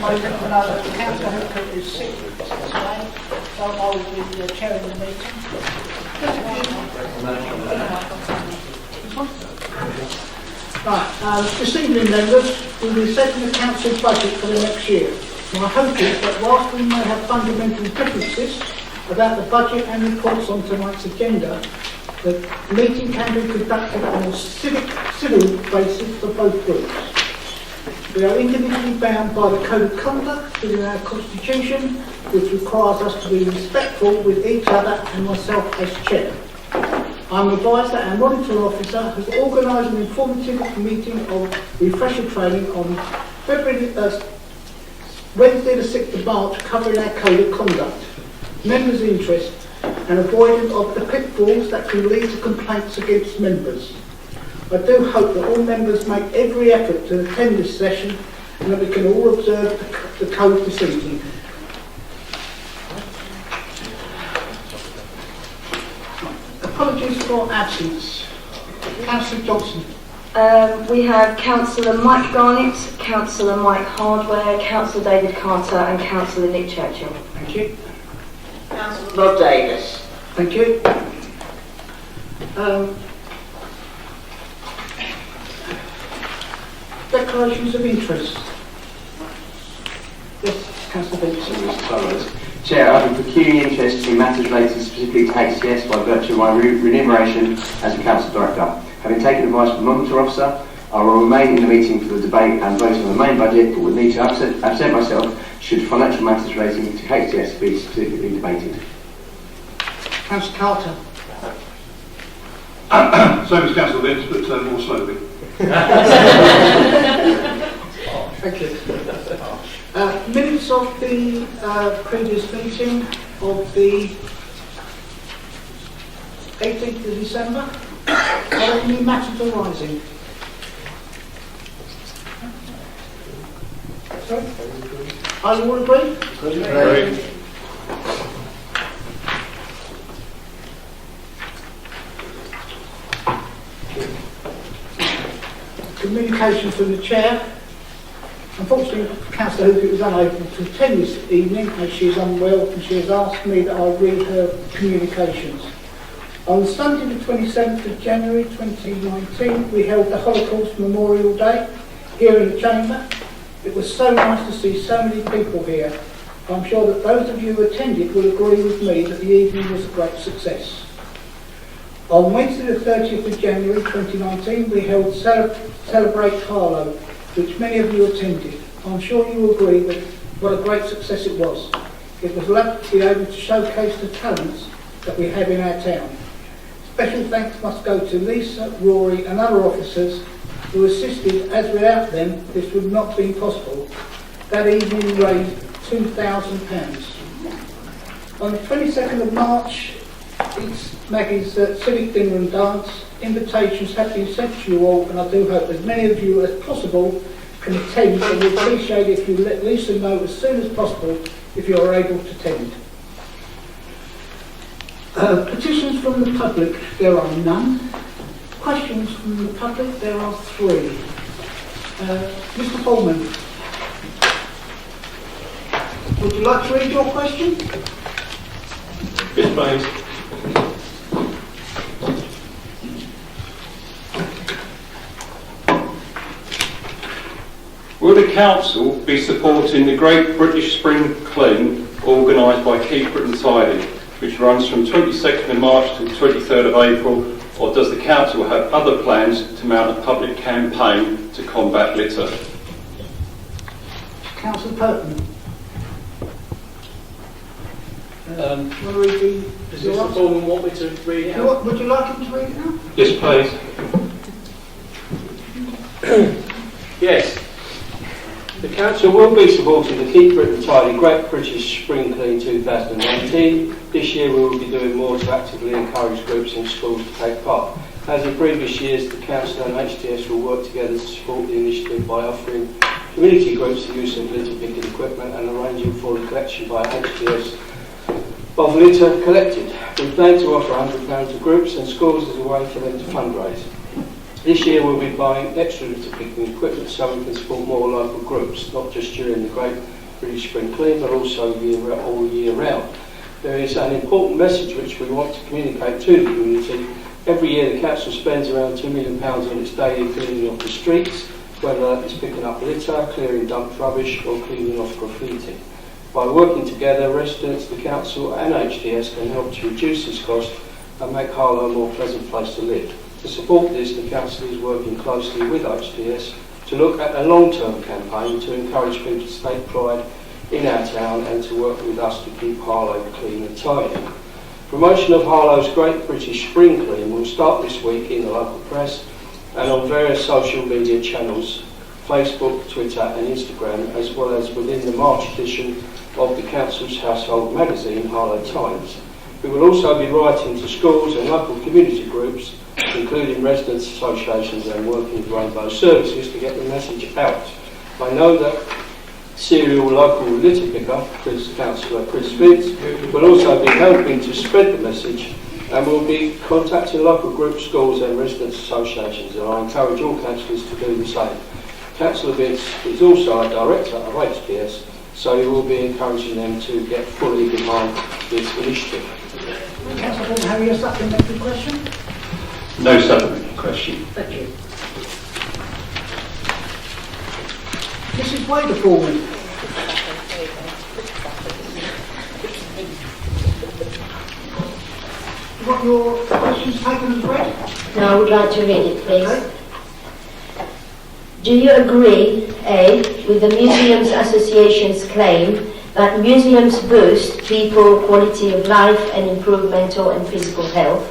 I let you know that Councillor Hooker is sick today, so I will be chairing the meeting. Right, this evening, members, we'll be setting the council budget for the next year. My hope is that whilst we may have fundamental differences about the budget and reports on tonight's agenda, the meeting can be conducted on a civil basis for both groups. We are individually bound by the Code of Conduct within our Constitution, which requires us to be respectful with each other and myself as Chair. I'm advised that our Monitoring Officer has organised an informative meeting of refresher training on Wednesday the 6th of March, covering our Code of Conduct, members' interest and avoidance of the pitfalls that can lead to complaints against members. I do hope that all members make every effort to attend this session and that we can all observe the code this evening. Apologies for absence. Councillor Johnson. We have Councillor Mike Garnett, Councillor Mike Hardware, Councillor David Carter and Councillor Nick Churchill. Thank you. Councillor Rob Davis. Thank you. Declarations of interest. Yes, Councillor Vincent. Chair, I have a peculiar interest in matters related specifically to HCS by virtue of my remuneration as a Council Director. Having taken advice from the Monitoring Officer, I will remain in the meeting for the debate and vote on the main budget, but would need to absent myself should financial matters relating to HCS be specifically debated. Councillor Carter. Same as Councillor Vince, but more slowly. Thank you. Minutes of the previous meeting of the 18th of December. Are there any matters arising? Sorry? Are you all agree? Agreed. Communication from the Chair. Unfortunately, Councillor Hooper was unable to attend this evening as she is unwell and she has asked me that I read her communications. On Sunday the 27th of January 2019, we held the Holocaust Memorial Day here in the Chamber. It was so nice to see so many people here. I'm sure that those of you who attended will agree with me that the evening was a great success. On Wednesday the 30th of January 2019, we held Celebrate Harlow, which many of you attended. I'm sure you will agree that what a great success it was. It was lovely to be able to showcase the talents that we have in our town. Special thanks must go to Lisa, Rory and other officers who assisted, as without them this would not have been possible. That evening raised £2,000. On the 22nd of March, it's Maggie's Civic Dinner and Dance. Invitations have been sent to you all, and I do hope as many of you as possible can attend, and we appreciate if you let Lisa know as soon as possible if you are able to attend. Petitions from the public, there are none. Questions from the public, there are 3. Mr. Holman, would you like to read your question? Yes, please. Will the Council be supporting the Great British Spring Clean organised by Keep Britain Tidy, which runs from 22nd of March to 23rd of April, or does the Council have other plans to mount a public campaign to combat litter? Councillor Perton. Does Mr. Foreman want me to read it out? Would you like him to read it now? Yes, please. Yes. The Council will be supporting the Keep Britain Tidy Great British Spring Clean 2019. This year we will be doing more to actively encourage groups in schools to take part. As in previous years, the Council and HTS will work together to support the initiative by offering community groups the use of litter picking equipment and arranging for the collection by HTS of litter collected. We plan to offer £100 to groups and schools as a way for them to fundraise. This year we'll be buying extra litter picking equipment so we can support more local groups, not just during the Great British Spring Clean, but also all year round. There is an important message which we want to communicate to the community. Every year the council spends around £2 million on its daily cleaning of the streets, whether it's picking up litter, clearing dumped rubbish or cleaning off graffiti. By working together, residents, the council and HDS can help to reduce this cost and make Harlow a more pleasant place to live. To support this, the council is working closely with HDS to look at a long-term campaign to encourage people to take pride in our town and to work with us to keep Harlow clean and tidy. Promotion of Harlow's Great British Spring Clean will start this week in the local press and on various social media channels, Facebook, Twitter and Instagram, as well as within the March edition of the Council's household magazine, Harlow Times. We will also be writing to schools and local community groups, including residents' associations and working with Rainbow Services to get the message out. I know that serial local litter picker, Councillor Chris Fitz, will also be helping to spread the message and will be contacting local groups, schools and residents' associations, and I encourage all councillors to do the same. Councillor Fitz is also a director of HDS, so he will be encouraging them to get fully behind this initiative. Councillor Vaughan, have you a supplementary question? No supplementary question. Thank you. Mrs. Wader for me. You want your questions taken as read? No, I would like to read it, please. Okay. Do you agree, A, with the Museums Association's claim that museums boost people's quality of life and improve mental and physical health,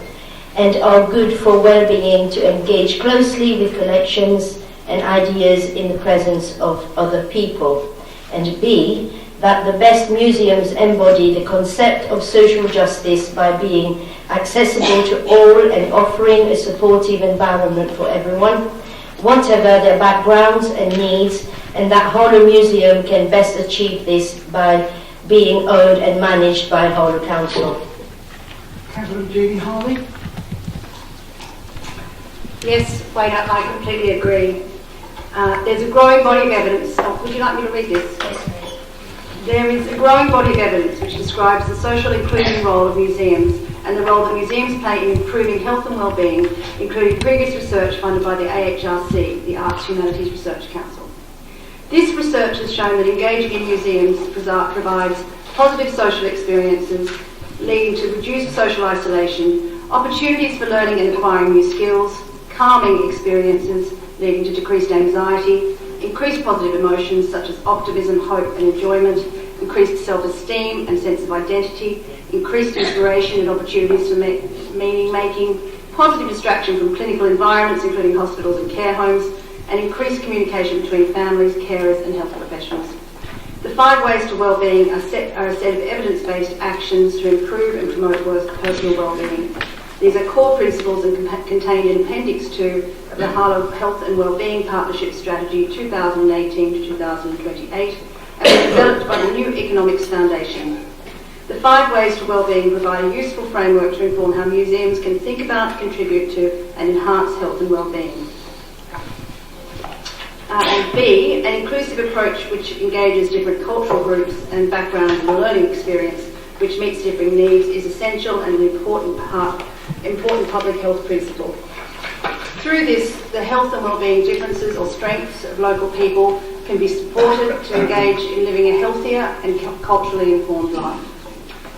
and are good for well-being to engage closely with collections and ideas in the presence of other people? And B, that the best museums embody the concept of social justice by being accessible to all and offering a supportive environment for everyone, whatever their backgrounds and needs, and that Harlow Museum can best achieve this by being owned and managed by Harlow Council? Councillor Judy Harley. Yes, Wayne, I completely agree. There's a growing body of evidence. Would you like me to read this? Yes, please. There is a growing body of evidence which describes the social inclusion role of museums and the role that museums play in improving health and well-being, including previous research funded by the AHRC, the Arts Humanities Research Council. This research has shown that engaging in museums provides positive social experiences, leading to reduced social isolation, opportunities for learning and acquiring new skills, calming experiences, leading to decreased anxiety, increased positive emotions such as optimism, hope and enjoyment, increased self-esteem and sense of identity, increased inspiration and opportunities for meaning-making, positive distraction from clinical environments including hospitals and care homes, and increased communication between families, carers and health professionals. The 5 ways to wellbeing are a set of evidence-based actions to improve and promote personal wellbeing. These are core principles and contained in Appendix 2 of the Harlow Health and Wellbeing Partnership Strategy 2018 to 2028 and were developed by the New Economics Foundation. The 5 ways to wellbeing provide a useful framework to inform how museums can think about, contribute to and enhance health and wellbeing. And B, an inclusive approach which engages different cultural groups and backgrounds in the learning experience, which meets differing needs, is essential and an important public health principle. Through this, the health and wellbeing differences or strengths of local people can be supported to engage in living a healthier and culturally informed life.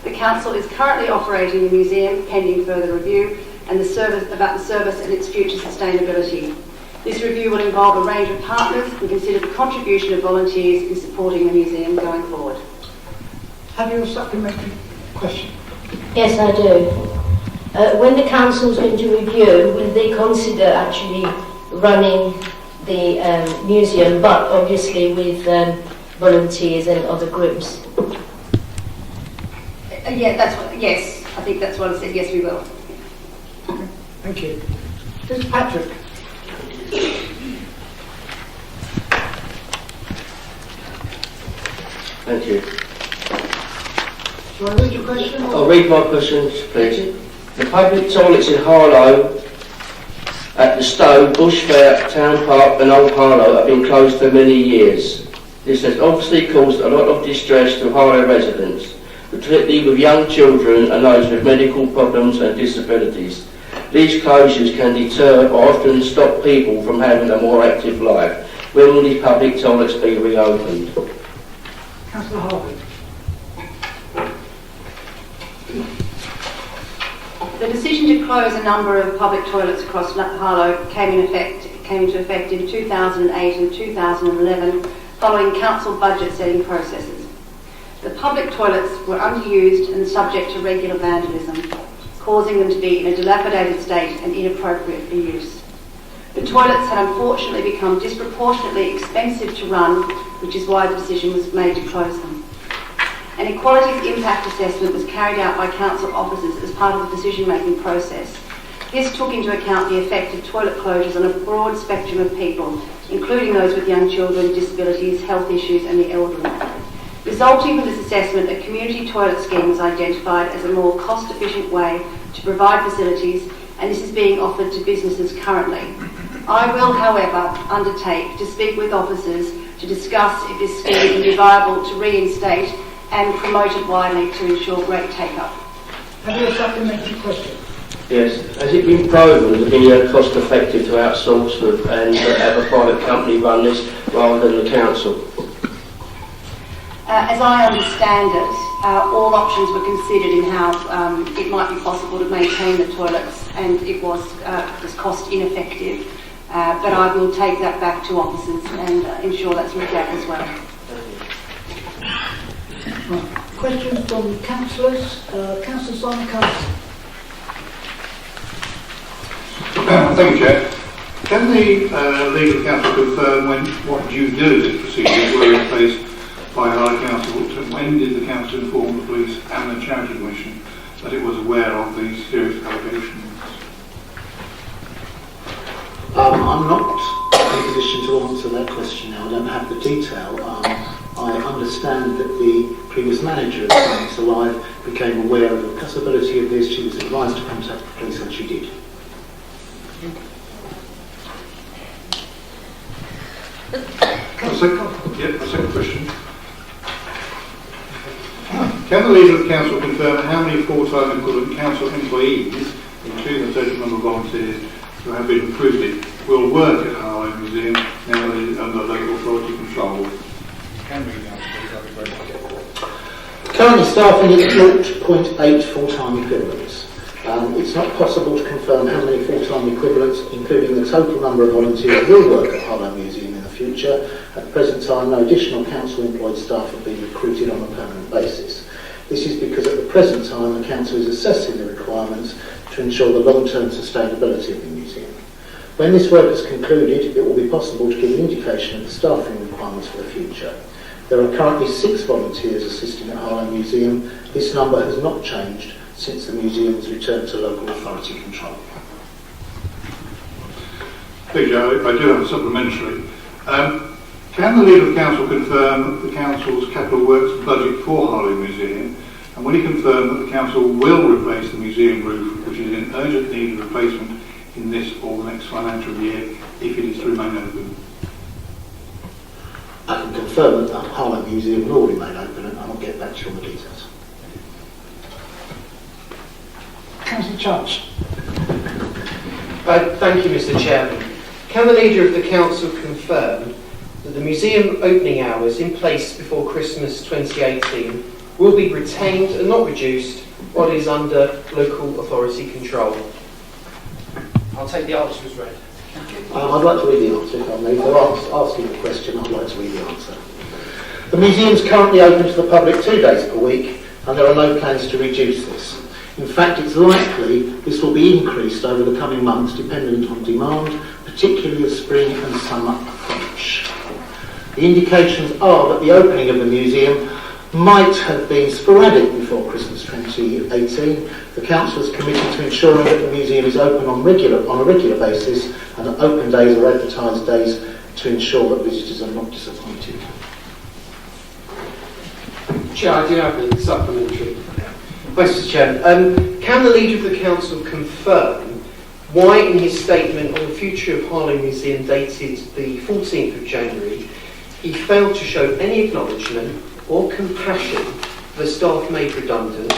The Council is currently operating the museum pending further review and about the service and its future sustainability. This review will involve a range of partners and consider the contribution of volunteers in supporting the museum going forward. Have you a supplementary question? Yes, I do. When the council's going to review, will they consider actually running the museum, but obviously with volunteers and other groups? Yes, I think that's what I said. Yes, we will. Okay, thank you. Mr. Patrick. Thank you. Shall I read your question? I'll read my questions, please. The public toilets in Harlow at the Stowe, Bush Fair, Town Park and Old Harlow have been closed for many years. This has obviously caused a lot of distress to Harlow residents, particularly with young children and those with medical problems and disabilities. These closures can deter or often stop people from having a more active life. When will these public toilets be reopened? Councillor Harlow. The decision to close a number of public toilets across Harlow came into effect in 2008 and 2011 following council budget setting processes. The public toilets were underused and subject to regular vandalism, causing them to be in a dilapidated state and inappropriate for use. The toilets had unfortunately become disproportionately expensive to run, which is why the decision was made to close them. An equalities impact assessment was carried out by council officers as part of the decision-making process. This took into account the effect of toilet closures on a broad spectrum of people, including those with young children, disabilities, health issues and the elderly. Resulting from this assessment, a community toilet scheme was identified as a more cost-efficient way to provide facilities, and this is being offered to businesses currently. I will, however, undertake to speak with officers to discuss if this scheme can be viable to reinstate and promote it widely to ensure great take-up. Have you a supplementary question? Yes. Has it been proven to be cost effective to outsource and have a private company run this rather than the council? As I understand it, all options were considered in how it might be possible to maintain the toilets, and it was cost ineffective. But I will take that back to officers and ensure that's looked at as well. Right. Questions from councillors? Councillor Simon Carter. Thank you, Chair. Can the legal counsel confirm what due diligence procedures were in place by Harlow Council? When did the council inform the police and the charity commission that it was aware of these serious allegations? I'm not in a position to answer that question now. I don't have the detail. I understand that the previous manager of Science Alive became aware of the possibility of this. She was advised to contact the police, and she did. A second question. Can the leader of the council confirm how many full-time equivalent council employees, including the total number of volunteers who have been recruited, will work at Harlow Museum now that it is under local authority control? Currently staffing at 0.8 full-time equivalents. It's not possible to confirm how many full-time equivalents, including the total number of volunteers, will work at Harlow Museum in the future. At the present time, no additional council-employed staff have been recruited on a permanent basis. This is because at the present time, the council is assessing the requirements to ensure the long-term sustainability of the museum. When this work is concluded, it will be possible to give an indication of the staffing requirements for the future. There are currently 6 volunteers assisting at Harlow Museum. This number has not changed since the museum's return to local authority control. Thank you. I do have a supplementary. Can the leader of council confirm the council's capital works budget for Harlow Museum, and will he confirm that the council will replace the museum roof, which is in urgent need of replacement in this or the next financial year, if it is to remain open? I can confirm that the Harlow Museum will remain open, and I'll get back to you on the details. Councillor Charles. Thank you, Mr. Chairman. Can the leader of the council confirm that the museum opening hours in place before Christmas 2018 will be retained and not reduced while it is under local authority control? I'll take the answer as read. I'd like to read the answer, if I may. For asking the question, I'd like to read the answer. The museum is currently open to the public 2 days per week, and there are no plans to reduce this. In fact, it's likely this will be increased over the coming months, dependent on demand, particularly as spring and summer approach. The indications are that the opening of the museum might have been sporadic before Christmas 2018. The council is committed to ensuring that the museum is open on a regular basis, and that open days are advertised days to ensure that visitors are not disappointed. Chair, I do have a supplementary. Thanks, Mr. Chairman. Can the leader of the council confirm why in his statement on the future of Harlow Museum dated the 14th of January, he failed to show any acknowledgement or compassion for the staff made redundant,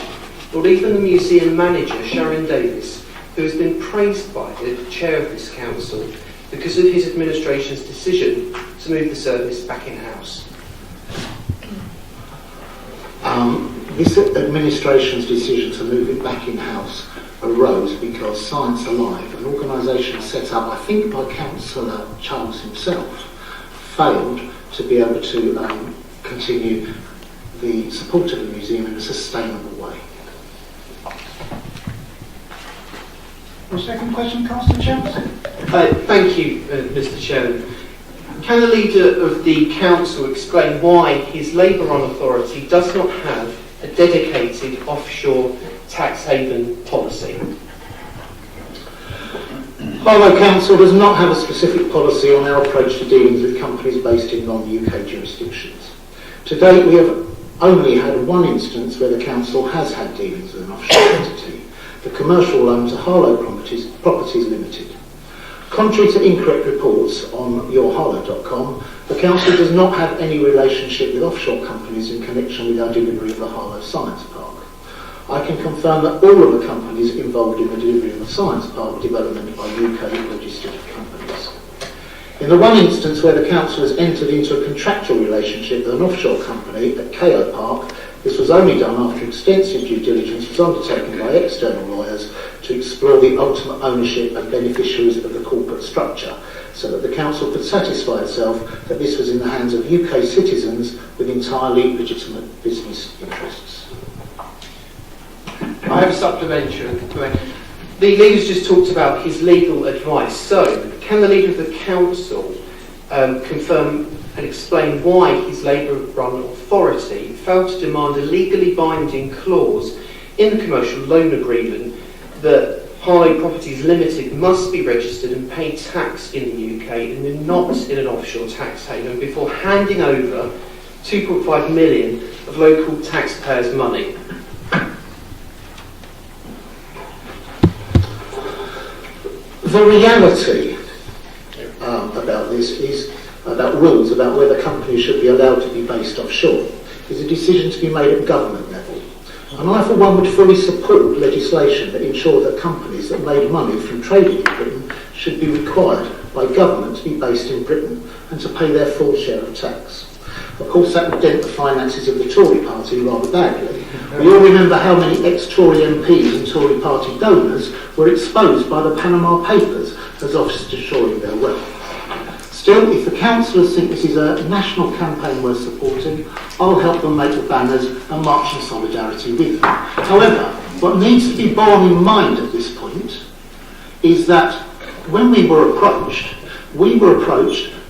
or even the museum manager, Sharon Davis, who has been praised by the chair of this council because of his administration's decision to move the service back in-house. This administration's decision to move it back in-house arose because Science Alive, an organisation set up, I think, by Councillor Charles himself, failed to be able to continue the support of the museum in a sustainable way. Your second question, Councillor Chancellor. Thank you, Mr. Chairman. Can the leader of the council explain why his Labour-run authority does not have a dedicated offshore tax haven policy? Harlow Council does not have a specific policy on our approach to dealings with companies based in non-UK jurisdictions. To date, we have only had one instance where the council has had dealings with an offshore entity, the commercial loan to Harlow Properties Limited. Contrary to incorrect reports on yourharlow.com, the council does not have any relationship with offshore companies in connection with our delivery of the Harlow Science Park. I can confirm that all of the companies involved in the delivery of the Science Park development are UK registered companies. In the one instance where the council has entered into a contractual relationship with an offshore company at KO Park, this was only done after extensive due diligence was undertaken by external lawyers to explore the ultimate ownership and beneficiaries of the corporate structure, so that the council could satisfy itself that this was in the hands of UK citizens with entirely legitimate business interests. I have a supplementary. The leader's just talked about his legal advice. So, can the leader of the council confirm and explain why his Labour-run authority failed to demand a legally binding clause in the commercial loan agreement that Harlow Properties Limited must be registered and pay tax in the UK and not in an offshore tax haven before handing over 2.5 million of local taxpayers' money? The reality about this is about rules about whether companies should be allowed to be based offshore is a decision to be made at government level. And I, for one, would fully support legislation that ensured that companies that made money from trading in Britain should be required by government to be based in Britain and to pay their full share of tax. Of course, that would dent the finances of the Tory party rather badly. We all remember how many ex-Tory MPs and Tory party donors were exposed by the Panama Papers as offshoring their wealth. Still, if the councillors think this is a national campaign worth supporting, I'll help them make the banners and march in solidarity with them. However, what needs to be borne in mind at this point is that when we were approached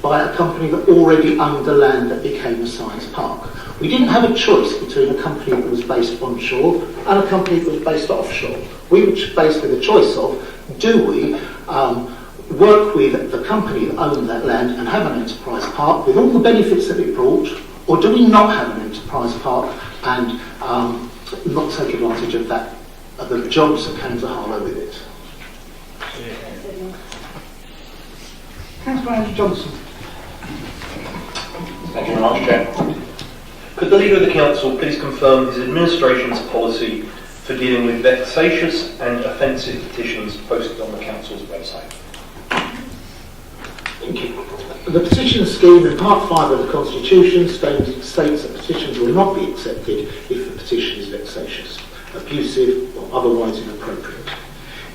by a company that already owned the land that became a science park. We didn't have a choice between a company that was based onshore and a company that was based offshore. We were faced with a choice of, do we work with the company that owned that land and have an enterprise park with all the benefits that it brought, or do we not have an enterprise park and not take advantage of that, of the jobs that came to Harlow with it? Councillor Andrew Johnson. Thank you very much, Chair. Could the Leader of the Council please confirm his administration's policy for dealing with vexatious and offensive petitions posted on the Council's website? Thank you. The petition scheme in Part 5 of the Constitution states that petitions will not be accepted if the petition is vexatious, abusive or otherwise inappropriate.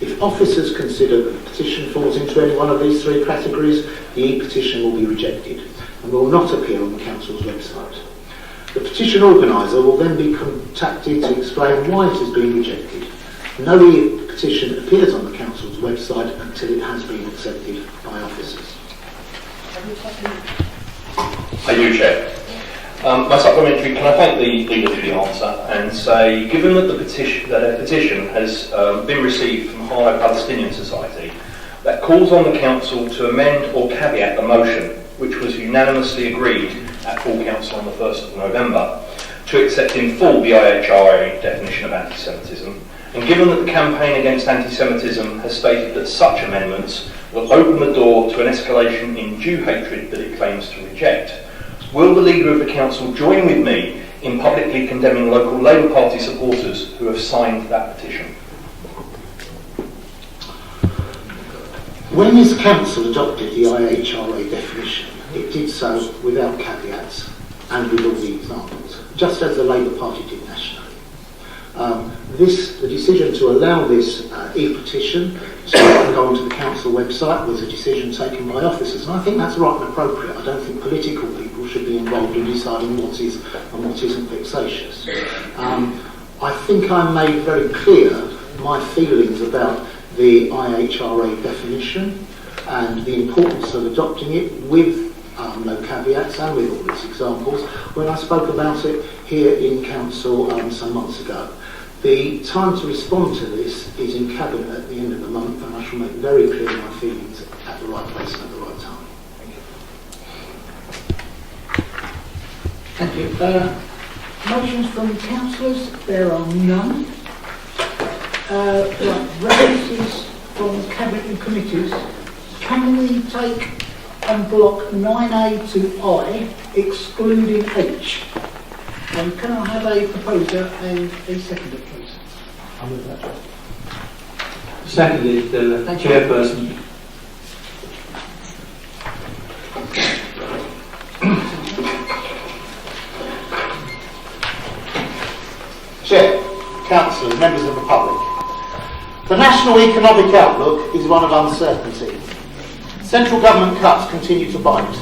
If officers consider that the petition falls into any one of these three categories, the e-petition will be rejected and will not appear on the Council's website. The petition organiser will then be contacted to explain why it has been rejected. No e-petition appears on the Council's website until it has been accepted by officers. I do, Chair. My supplementary, can I thank the Leader for the answer and say, given that a petition has been received from Harlow Palestinian Society that calls on the Council to amend or caveat the motion, which was unanimously agreed at full Council on the 1st of November, to accept in full the IHRA definition of anti-Semitism, And given that the campaign against anti-Semitism has stated that such amendments will open the door to an escalation in Jew hatred that it claims to reject, will the Leader of the Council join with me in publicly condemning local Labour Party supporters who have signed that petition? When this council adopted the IHRA definition, it did so without caveats and with all the examples, just as the Labour Party did nationally. The decision to allow this e-petition to go onto the council website was a decision taken by officers, and I think that's right and appropriate. I don't think political people should be involved in deciding what is and what isn't vexatious. I think I made very clear my feelings about the IHRA definition and the importance of adopting it with no caveats and with all its examples when I spoke about it here in council some months ago. The time to respond to this is in Cabinet at the end of the month, and I shall make very clear my feelings at the right place and at the right time. Thank you. Motions from councillors, there are none. References from Cabinet and committees. Can we take and block 9A to I, excluding H? And can I have a proposer and a seconder, please? I'll move that. Seconded, Chairperson. Chair, councillors, members of the public. The national economic outlook is one of uncertainty. Central government cuts continue to bite,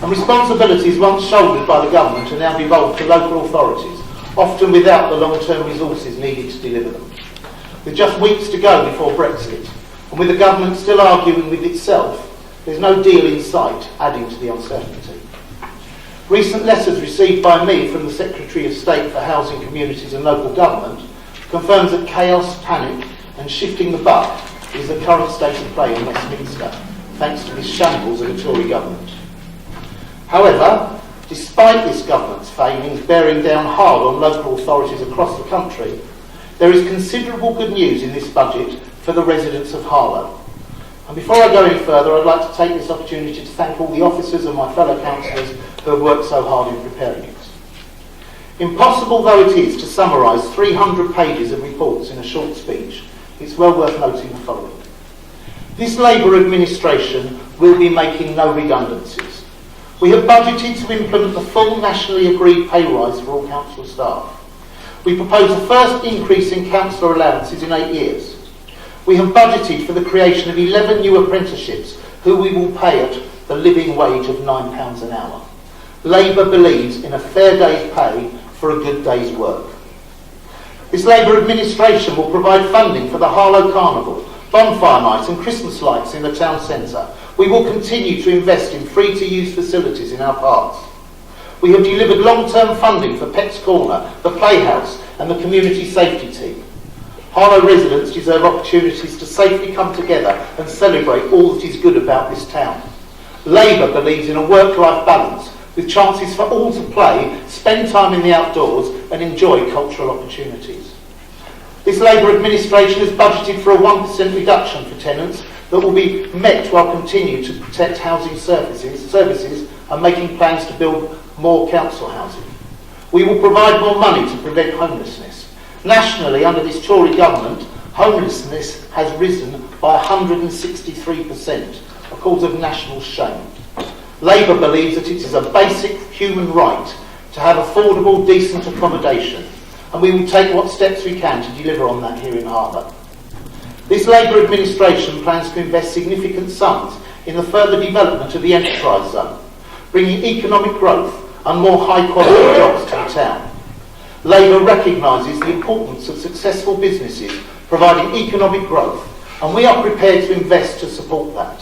and responsibilities once shouldered by the government are now devolved to local authorities, often without the long-term resources needed to deliver them. With just weeks to go before Brexit, and with the government still arguing with itself, there's no deal in sight, adding to the uncertainty. Recent letters received by me from the Secretary of State for Housing, Communities and Local Government confirms that chaos, panic and shifting the buck is the current state of play in Westminster, thanks to this shambles of a Tory government. However, despite this government's failings bearing down hard on local authorities across the country, there is considerable good news in this budget for the residents of Harlow. And before I go any further, I'd like to take this opportunity to thank all the officers and my fellow councillors who have worked so hard in preparing it. Impossible though it is to summarise 300 pages of reports in a short speech, it's well worth noting the following. This Labour administration will be making no redundancies. We have budgeted to implement the full nationally agreed pay rise for all council staff. We propose the first increase in councillor allowances in 8 years. We have budgeted for the creation of 11 new apprenticeships who we will pay at the living wage of £9 an hour. Labour believes in a fair day's pay for a good day's work. This Labour administration will provide funding for the Harlow Carnival, bonfire nights and Christmas lights in the town centre. We will continue to invest in free-to-use facilities in our parks. We have delivered long-term funding for Pets Corner, the Playhouse and the Community Safety Team. Harlow residents deserve opportunities to safely come together and celebrate all that is good about this town. Labour believes in a work-life balance with chances for all to play, spend time in the outdoors and enjoy cultural opportunities. This Labour administration has budgeted for a 1% reduction for tenants that will be met while continuing to protect housing services and making plans to build more council housing. We will provide more money to prevent homelessness. Nationally, under this Tory government, homelessness has risen by 163%, a cause of national shame. Labour believes that it is a basic human right to have affordable, decent accommodation, and we will take what steps we can to deliver on that here in Harlow. This Labour administration plans to invest significant sums in the further development of the enterprise zone, bringing economic growth and more high-quality jobs to the town. Labour recognises the importance of successful businesses providing economic growth, and we are prepared to invest to support that.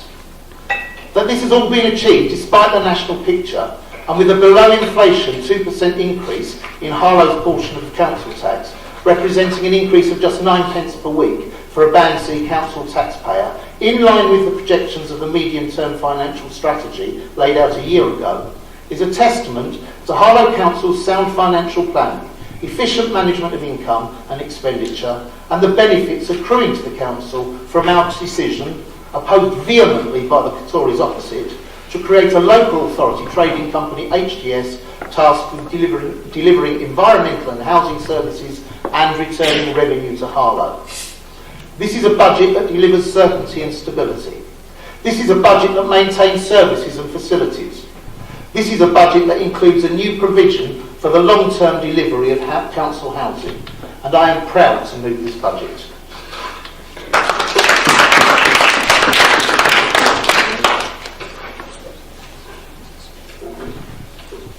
That this has all been achieved despite the national picture and with a below-inflation 2% increase in Harlow's portion of the council tax, representing an increase of just 9p per week for a Band C council taxpayer, in line with the projections of the medium-term financial strategy laid out a year ago, is a testament to Harlow Council's sound financial planning, efficient management of income and expenditure, and the benefits accruing to the council from our decision, opposed vehemently by the Tories opposite, to create a local authority trading company, HGS, tasked with delivering environmental and housing services and returning revenue to Harlow. This is a budget that delivers certainty and stability. This is a budget that maintains services and facilities. This is a budget that includes a new provision for the long-term delivery of council housing, and I am proud to move this budget.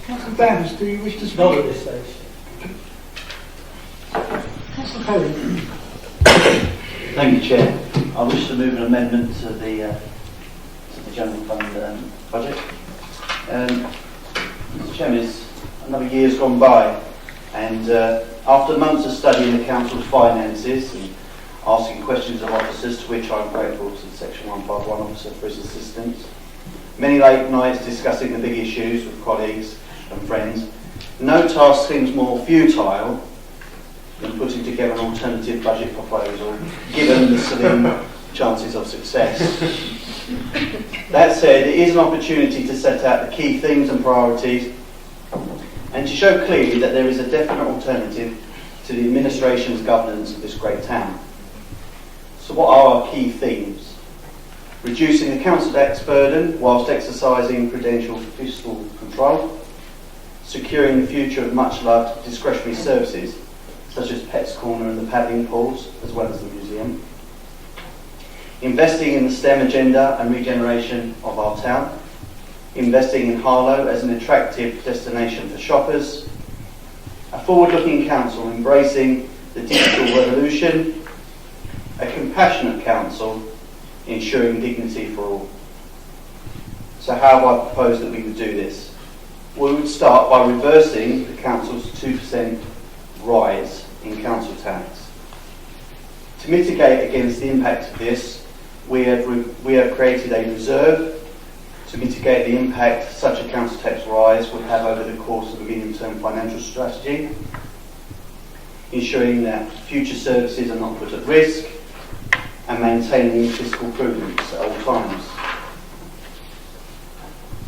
Councillor Davis, do you wish to speak? Not at this stage. Councillor Perry. Thank you, Chair. I wish to move an amendment to the General Fund budget. Mr. Chairman, another year's gone by, and after months of studying the Council's finances and asking questions of officers, to which I'm grateful to the Section 151 officer for his assistance, many late nights discussing the big issues with colleagues and friends, no task seems more futile than putting together an alternative budget proposal, given the slim chances of success. That said, it is an opportunity to set out the key themes and priorities and to show clearly that there is a definite alternative to the administration's governance of this great town. So what are our key themes? Reducing the council tax burden whilst exercising prudential fiscal control, securing the future of much loved discretionary services such as Pets Corner and the paddling pools, as well as the museum, investing in the STEM agenda and regeneration of our town, investing in Harlow as an attractive destination for shoppers, a forward-looking council embracing the digital revolution, a compassionate council ensuring dignity for all. So how have I proposed that we would do this? We would start by reversing the council's 2% rise in council tax. To mitigate against the impact of this, we have created a reserve to mitigate the impact such a council tax rise would have over the course of a medium-term financial strategy, ensuring that future services are not put at risk, and maintaining fiscal prudence at all times.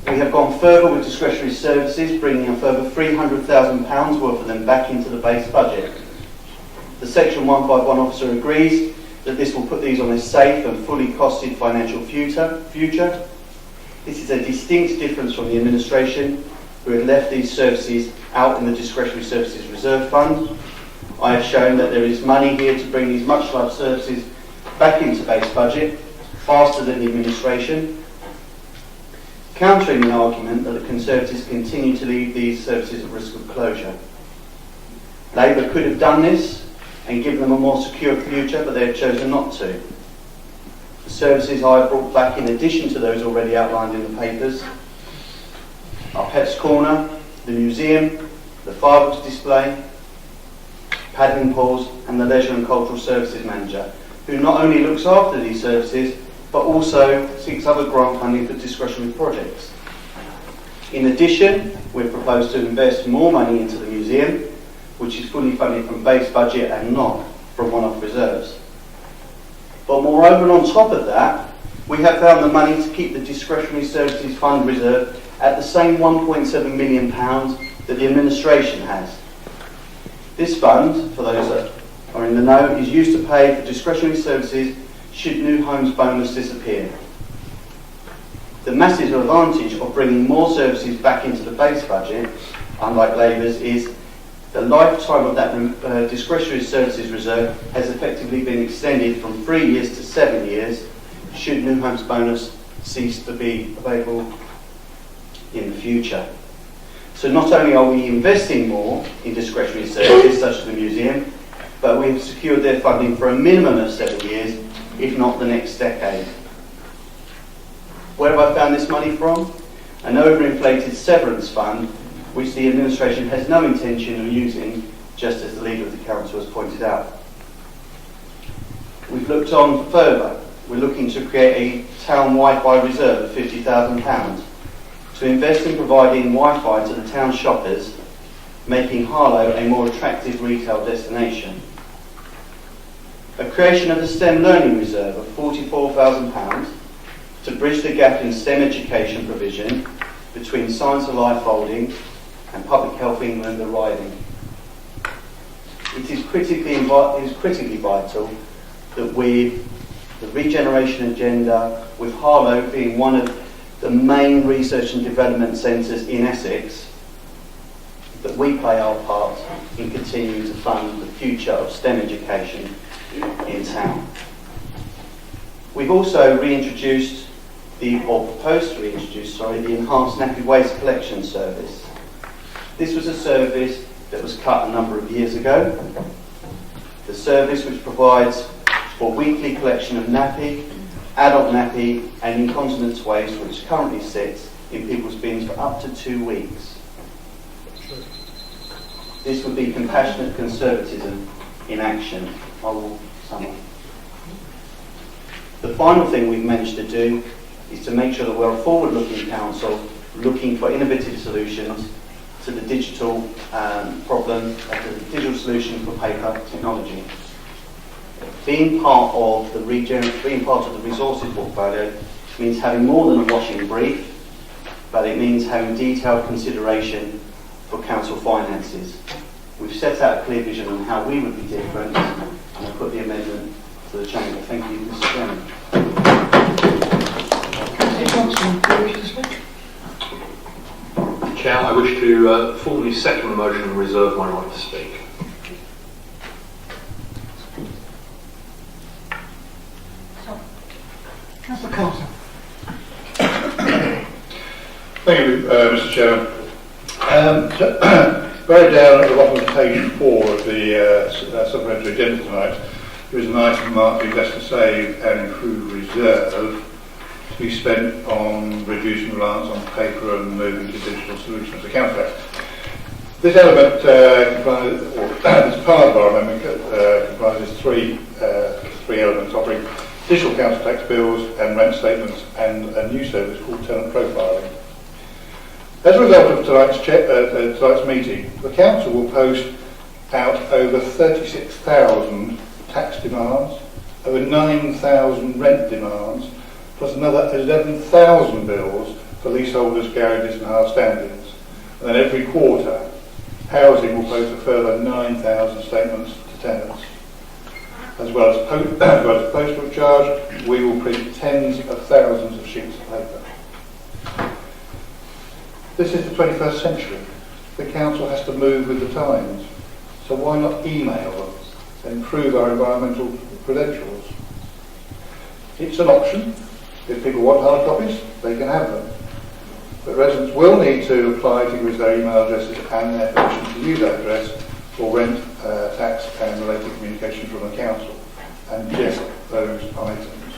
We have gone further with discretionary services, bringing a further £300,000 worth of them back into the base budget. The Section 151 officer agrees that this will put these on a safe and fully costed financial future. This is a distinct difference from the administration, who had left these services out in the discretionary services reserve fund. I have shown that there is money here to bring these much loved services back into base budget faster than the administration, countering the argument that the Conservatives continue to leave these services at risk of closure. Labour could have done this and given them a more secure future, but they have chosen not to. The services I have brought back, in addition to those already outlined in the papers, are Pets Corner, the museum, the fireworks display, paddling pools, and the Leisure and Cultural Services Manager, who not only looks after these services, but also seeks other grant funding for discretionary projects. In addition, we've proposed to invest more money into the museum, which is fully funded from base budget and not from one-off reserves. But moreover, and on top of that, we have found the money to keep the discretionary services fund reserve at the same £1.7 million that the administration has. This fund, for those that are in the know, is used to pay for discretionary services should new homes bonus disappear. The massive advantage of bringing more services back into the base budget, unlike Labour's, is the lifetime of that discretionary services reserve has effectively been extended from 3 years to 7 years should new homes bonus cease to be available in the future. So not only are we investing more in discretionary services such as the museum, but we have secured their funding for a minimum of 7 years, if not the next decade. Where have I found this money from? An overinflated severance fund, which the administration has no intention of using, just as the Leader of the Council has pointed out. We've looked on further. We're looking to create a town Wi-Fi reserve of £50,000 to invest in providing Wi-Fi to the town shoppers making Harlow a more attractive retail destination. A creation of a STEM learning reserve of £44,000 to bridge the gap in STEM education provision between Science of Life Holding and Public Health England arriving. It is critically vital that with the regeneration agenda, with Harlow being one of the main research and development centres in Essex, that we play our part in continuing to fund the future of STEM education in town. We've also reintroduced proposed to reintroduce, the enhanced nappy waste collection service. This was a service that was cut a number of years ago. The service which provides for weekly collection of nappy, adult nappy and incontinence waste, which currently sits in people's bins for up to 2 weeks. This would be compassionate conservatism in action. I will sum up. The final thing we've managed to do is to make sure that we're a forward-looking council looking for innovative solutions to the digital problem, to the digital solution for paper technology. Being part of the resources portfolio means having more than a washing brief, but it means having detailed consideration for council finances. We've set out a clear vision on how we would be different, and I've put the amendment to the chamber. Thank you, Mr. Chairman. Chair, I wish to formally second the motion and reserve my right to speak. Councillor Carter. Thank you, Mr. Chairman. Very down at the bottom of page 4 of the supplementary agenda tonight, there is an item marked Invest to Save and Improve Reserve to be spent on reducing reliance on paper and moving to digital solutions. The council tax. This element this part of our amendment comprises three elements offering digital council tax bills and rent statements and a new service called tenant profiling. As a result of tonight's meeting, the council will post out over 36,000 tax demands, over 9,000 rent demands, plus another 11,000 bills for leaseholders, garages and hard standings. And then every quarter, housing will post a further 9,000 statements to tenants. As well as postal charge, we will print tens of thousands of sheets of paper. This is the 21st century. The council has to move with the times. So why not email them and improve our environmental credentials? It's an option. If people want hard copies, they can have them. But residents will need to apply to use their email addresses and their permission to use that address for rent, tax and related communications from the council, and just those items.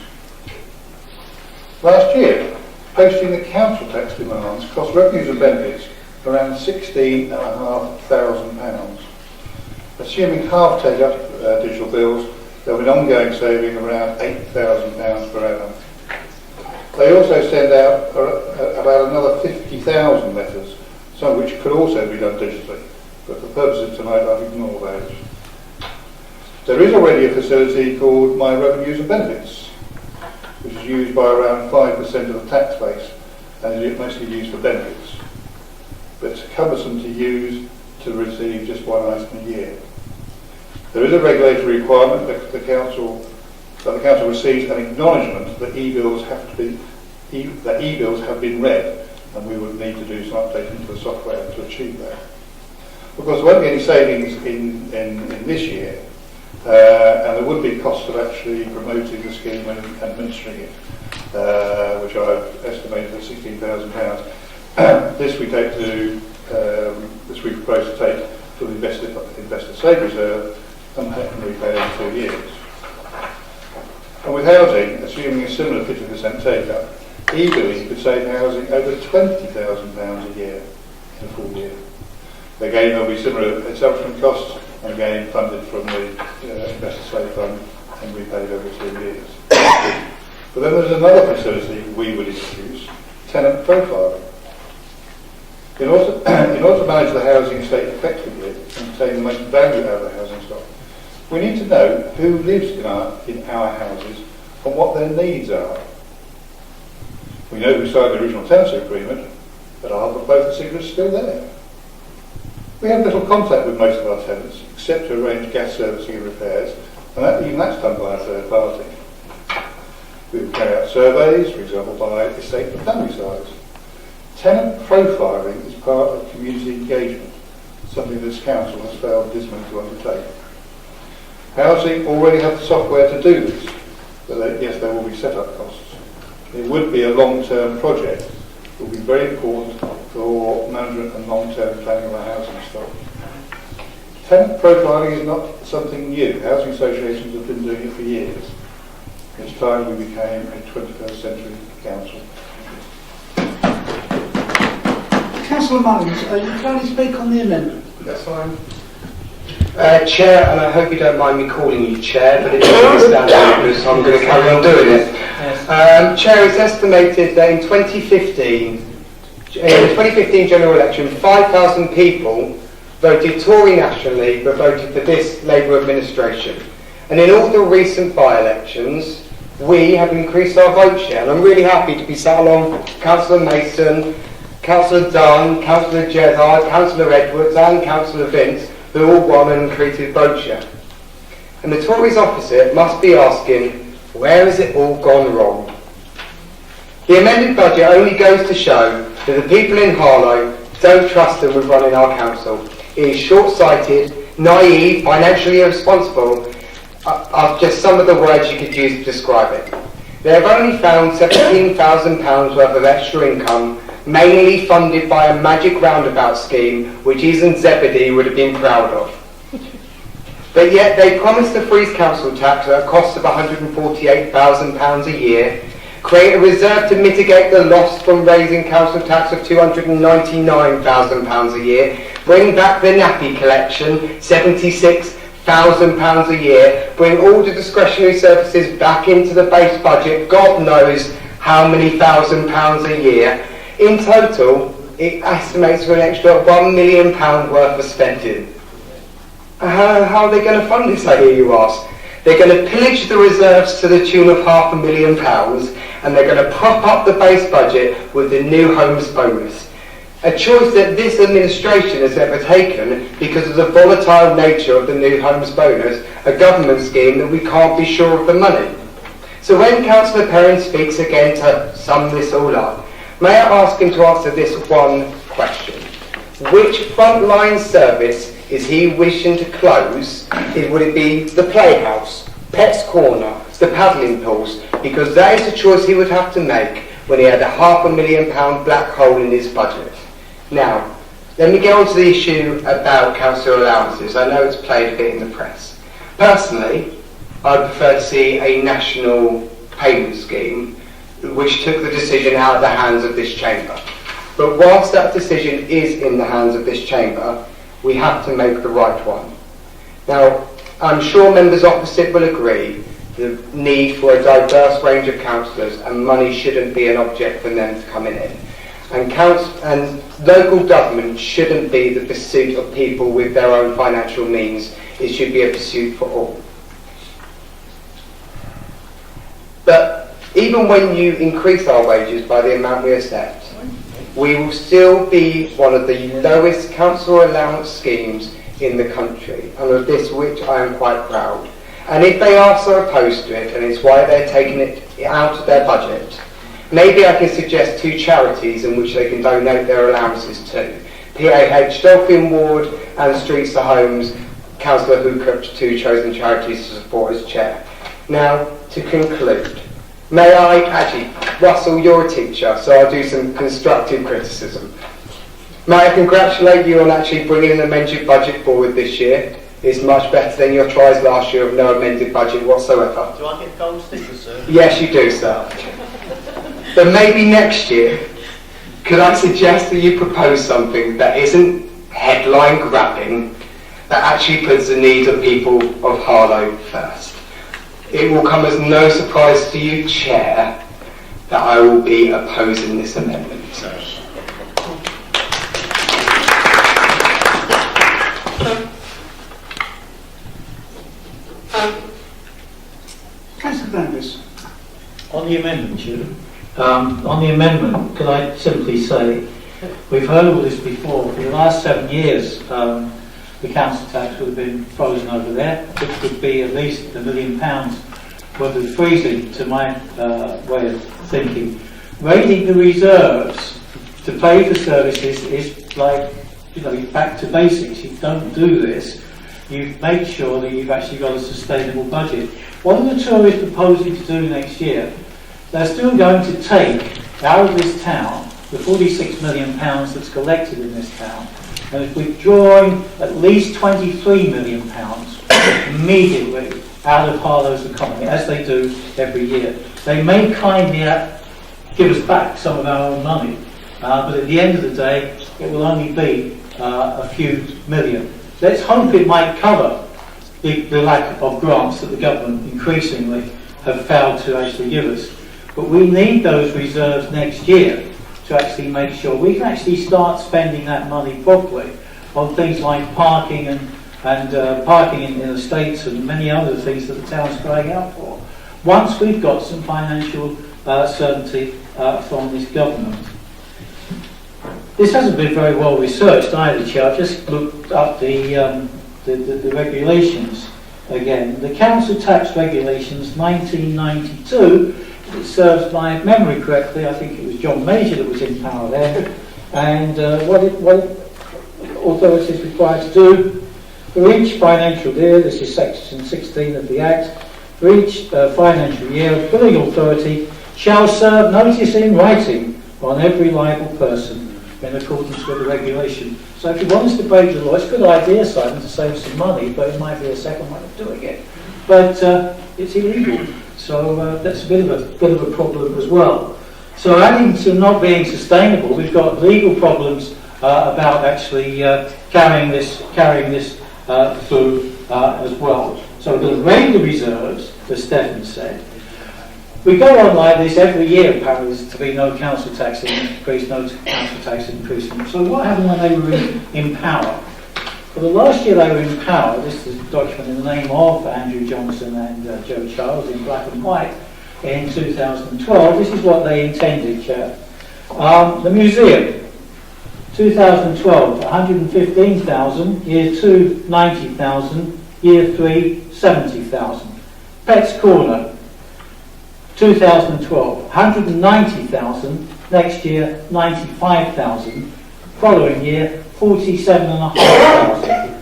Last year, posting the council tax demands cost revenues and benefits around £16,500. Assuming half take up digital bills, there will be an ongoing saving of around £8,000 per annum. They also send out about another 50,000 letters, some of which could also be done digitally, but for purposes tonight I'll ignore those. There is already a facility called My Revenues and Benefits, which is used by around 5% of the tax base and is mostly used for benefits. But it's cumbersome to use to receive just one item a year. There is a regulatory requirement that the council receives an acknowledgement that e-bills have been read, and we would need to do some updating to the software to achieve that. Of course, there won't be any savings in this year, and there would be costs of actually promoting the scheme and administering it, which I've estimated at £16,000. This we propose to take to the Investor Save Reserve and repay in 2 years. And with housing, assuming a similar 50% take-up, e-billing could save housing over £20,000 a year in a full year. Again, there will be similar establishment costs, and again funded from the Investor Save Fund and repaid over 2 years. But then there's another facility we would introduce, tenant profiling. In order to manage the housing estate effectively and obtain the most value out of the housing stock, we need to know who lives in our houses and what their needs are. We know who signed the original tenancy agreement, but are both the signatures still there? We have little contact with most of our tenants, except to arrange gas servicing and repairs, and even that's done by a third party. We will carry out surveys, for example, by estate and family size. Tenant profiling is part of community engagement, something this council has failed dismally to undertake. Housing already have the software to do this, but yes, there will be set-up costs. It would be a long-term project. It will be very important for management and long-term planning of our housing stock. Tenant profiling is not something new. Housing associations have been doing it for years. It's time we became a 21st century council. Councillor Mullins, you kindly speak on the amendment. That's fine. Chair, and I hope you don't mind me calling you Chair, but it doesn't stand out because I'm going to carry on doing it. Yes. Chair, it's estimated that in 2015 general election, 5,000 people voted Tory nationally but voted for this Labour administration. And in all the recent by-elections, we have increased our vote share. And I'm really happy to be sat along Councillor Mason, Councillor Dunn, Councillor Jethard, Councillor Edwards and Councillor Vince, who all won an increased vote share. And the Tories opposite must be asking, where has it all gone wrong? The amended budget only goes to show that the people in Harlow don't trust them with running our council. It is short-sighted, naive, financially irresponsible, are just some of the words you could use to describe it. They have only found £17,000 worth of extra income, mainly funded by a magic roundabout scheme which even Zebedee would have been proud of. But yet they promised to freeze council tax at a cost of £148,000 a year, create a reserve to mitigate the loss from raising council tax of £299,000 a year, bring back the nappy collection, £76,000 a year, bring all the discretionary services back into the base budget, God knows how many £1,000s a year. In total, it estimates for an extra £1 million worth of spending. How are they going to fund this, I hear you ask? They're going to pillage the reserves to the tune of £500,000 and they're going to prop up the base budget with the new homes bonus. A choice that this administration has never taken because of the volatile nature of the new homes bonus, a government scheme that we can't be sure of the money. So when Councillor Perrin speaks again to sum this all up, may I ask him to answer this one question? Which frontline service is he wishing to close? Would it be the Playhouse, Pet's Corner, the paddling pools? Because that is the choice he would have to make when he had a £500,000 black hole in his budget. Now, let me get on to the issue about council allowances. I know it's played a bit in the press. Personally, I prefer to see a national payment scheme which took the decision out of the hands of this chamber. But whilst that decision is in the hands of this chamber, we have to make the right one. Now, I'm sure members opposite will agree the need for a diverse range of councillors and money shouldn't be an object for them to come in. And local government shouldn't be the pursuit of people with their own financial means. It should be a pursuit for all. But even when you increase our wages by the amount we accept, we will still be one of the lowest council allowance schemes in the country, and of this which I am quite proud. And if they are so opposed to it, and it's why they're taking it out of their budget, maybe I can suggest two charities in which they can donate their allowances to. PAH Dolphin Ward and Streets to Homes, Councillor Hooker, two chosen charities to support as chair. Now, to conclude, may I, actually, Russell, you're a teacher, so I'll do some constructive criticism. May I congratulate you on actually bringing an amended budget forward this year. It's much better than your tries last year of no amended budget whatsoever. Do I get gold stickers, sir? Yes, you do, sir. But maybe next year, could I suggest that you propose something that isn't headline grabbing, that actually puts the needs of people of Harlow first? It will come as no surprise to you, Chair, that I will be opposing this amendment. the amendment, Chair. On the amendment, could I simply say, we've heard all this before. For the last 7 years, the council tax would have been frozen over there, which would be at least £1 million worth of freezing, to my way of thinking. Raising the reserves to pay for services is like, back to basics. You don't do this. You make sure that you've actually got a sustainable budget. What are the Tories proposing to do next year? They're still going to take out of this town the £46 million that's collected in this town, and is withdrawing at least £23 million immediately out of Harlow's economy, as they do every year. They may kindly give us back some of our own money, but at the end of the day, it will only be a few million. Let's hope it might cover the lack of grants that the government increasingly have failed to actually give us. But we need those reserves next year to actually make sure we can actually start spending that money properly on things like parking and parking in estates and many other things that the town's crying out for, once we've got some financial certainty from this government. This hasn't been very well researched either, Chair. I've just looked up the regulations again. The council tax regulations 1992, it serves my memory correctly, I think it was John Major that was in power then, and what authorities are required to do for each financial year, this is section 16 of the Act, for each financial year, a billing authority shall serve notice in writing on every liable person in accordance with the regulation. So if you want us to break the law, it's a good idea, Simon, to save some money, but it might be a second way of doing it. But it's illegal, so that's a bit of a problem as well. So adding to not being sustainable, we've got legal problems about actually carrying this through as well. So we're going to raise the reserves, as Stephen said. We go on like this every year, apparently, there's to be no council tax increase, no council tax increase. So what happened when they were in power? For the last year they were in power, this is a document in the name of Andrew Johnson and Joe Charles in black and white in 2012. This is what they intended, Chair. The museum, 2012, 115,000, year 2, 90,000, year 3, 70,000. Pets Corner, 2012, 190,000, next year 95,000, following year 47,500.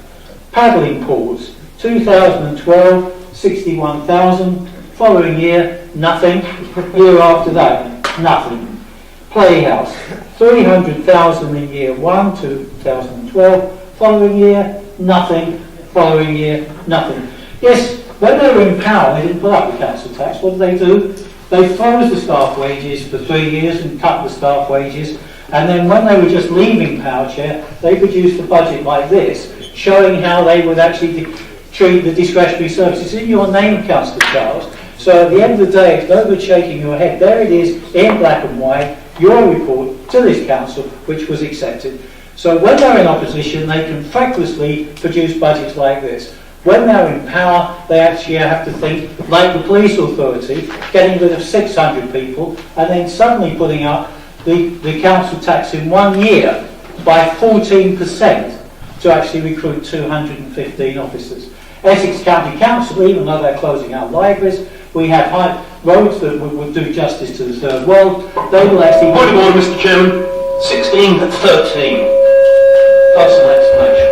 Paddling pools, 2012, 61,000, following year nothing, year after that nothing. Playhouse, 300,000 in year 1, 2012, following year nothing, following year nothing. Yes, when they were in power, they didn't put up the council tax. What did they do? They froze the staff wages for 3 years and cut the staff wages. And then when they were just leaving power, Chair, they produced a budget like this, showing how they would actually treat the discretionary services. In your name, Councillor Charles. So at the end of the day, it's no good shaking your head. There it is, in black and white, your report to this council, which was accepted. So when they're in opposition, they can fracklessly produce budgets like this. When they're in power, they actually have to think like the police authority, getting rid of 600 people and then suddenly putting up the council tax in 1 year by 14% to actually recruit 215 officers. Essex County Council, even though they're closing our libraries, we have high roads that would do justice to the third world. They will actually... Point of order, Mr. Chairman. 1613. Personal explanation.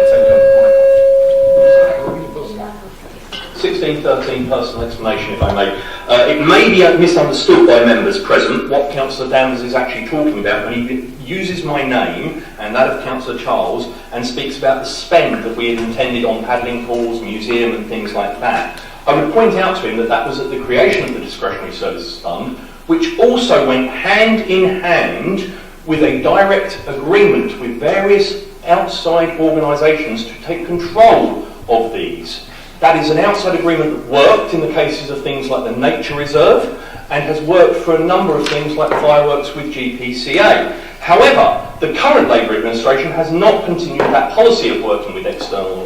1613 personal explanation, if I may. It may be misunderstood by members present what Councillor Danvers is actually talking about when he uses my name and that of Councillor Charles and speaks about the spend that we had intended on paddling pools, museum and things like that. I would point out to him that that was at the creation of the Discretionary Services Fund, which also went hand in hand with a direct agreement with various outside organisations to take control of these. That is an outside agreement that worked in the cases of things like the nature reserve and has worked for a number of things like fireworks with GPCA. However, the current Labour administration has not continued that policy of working with external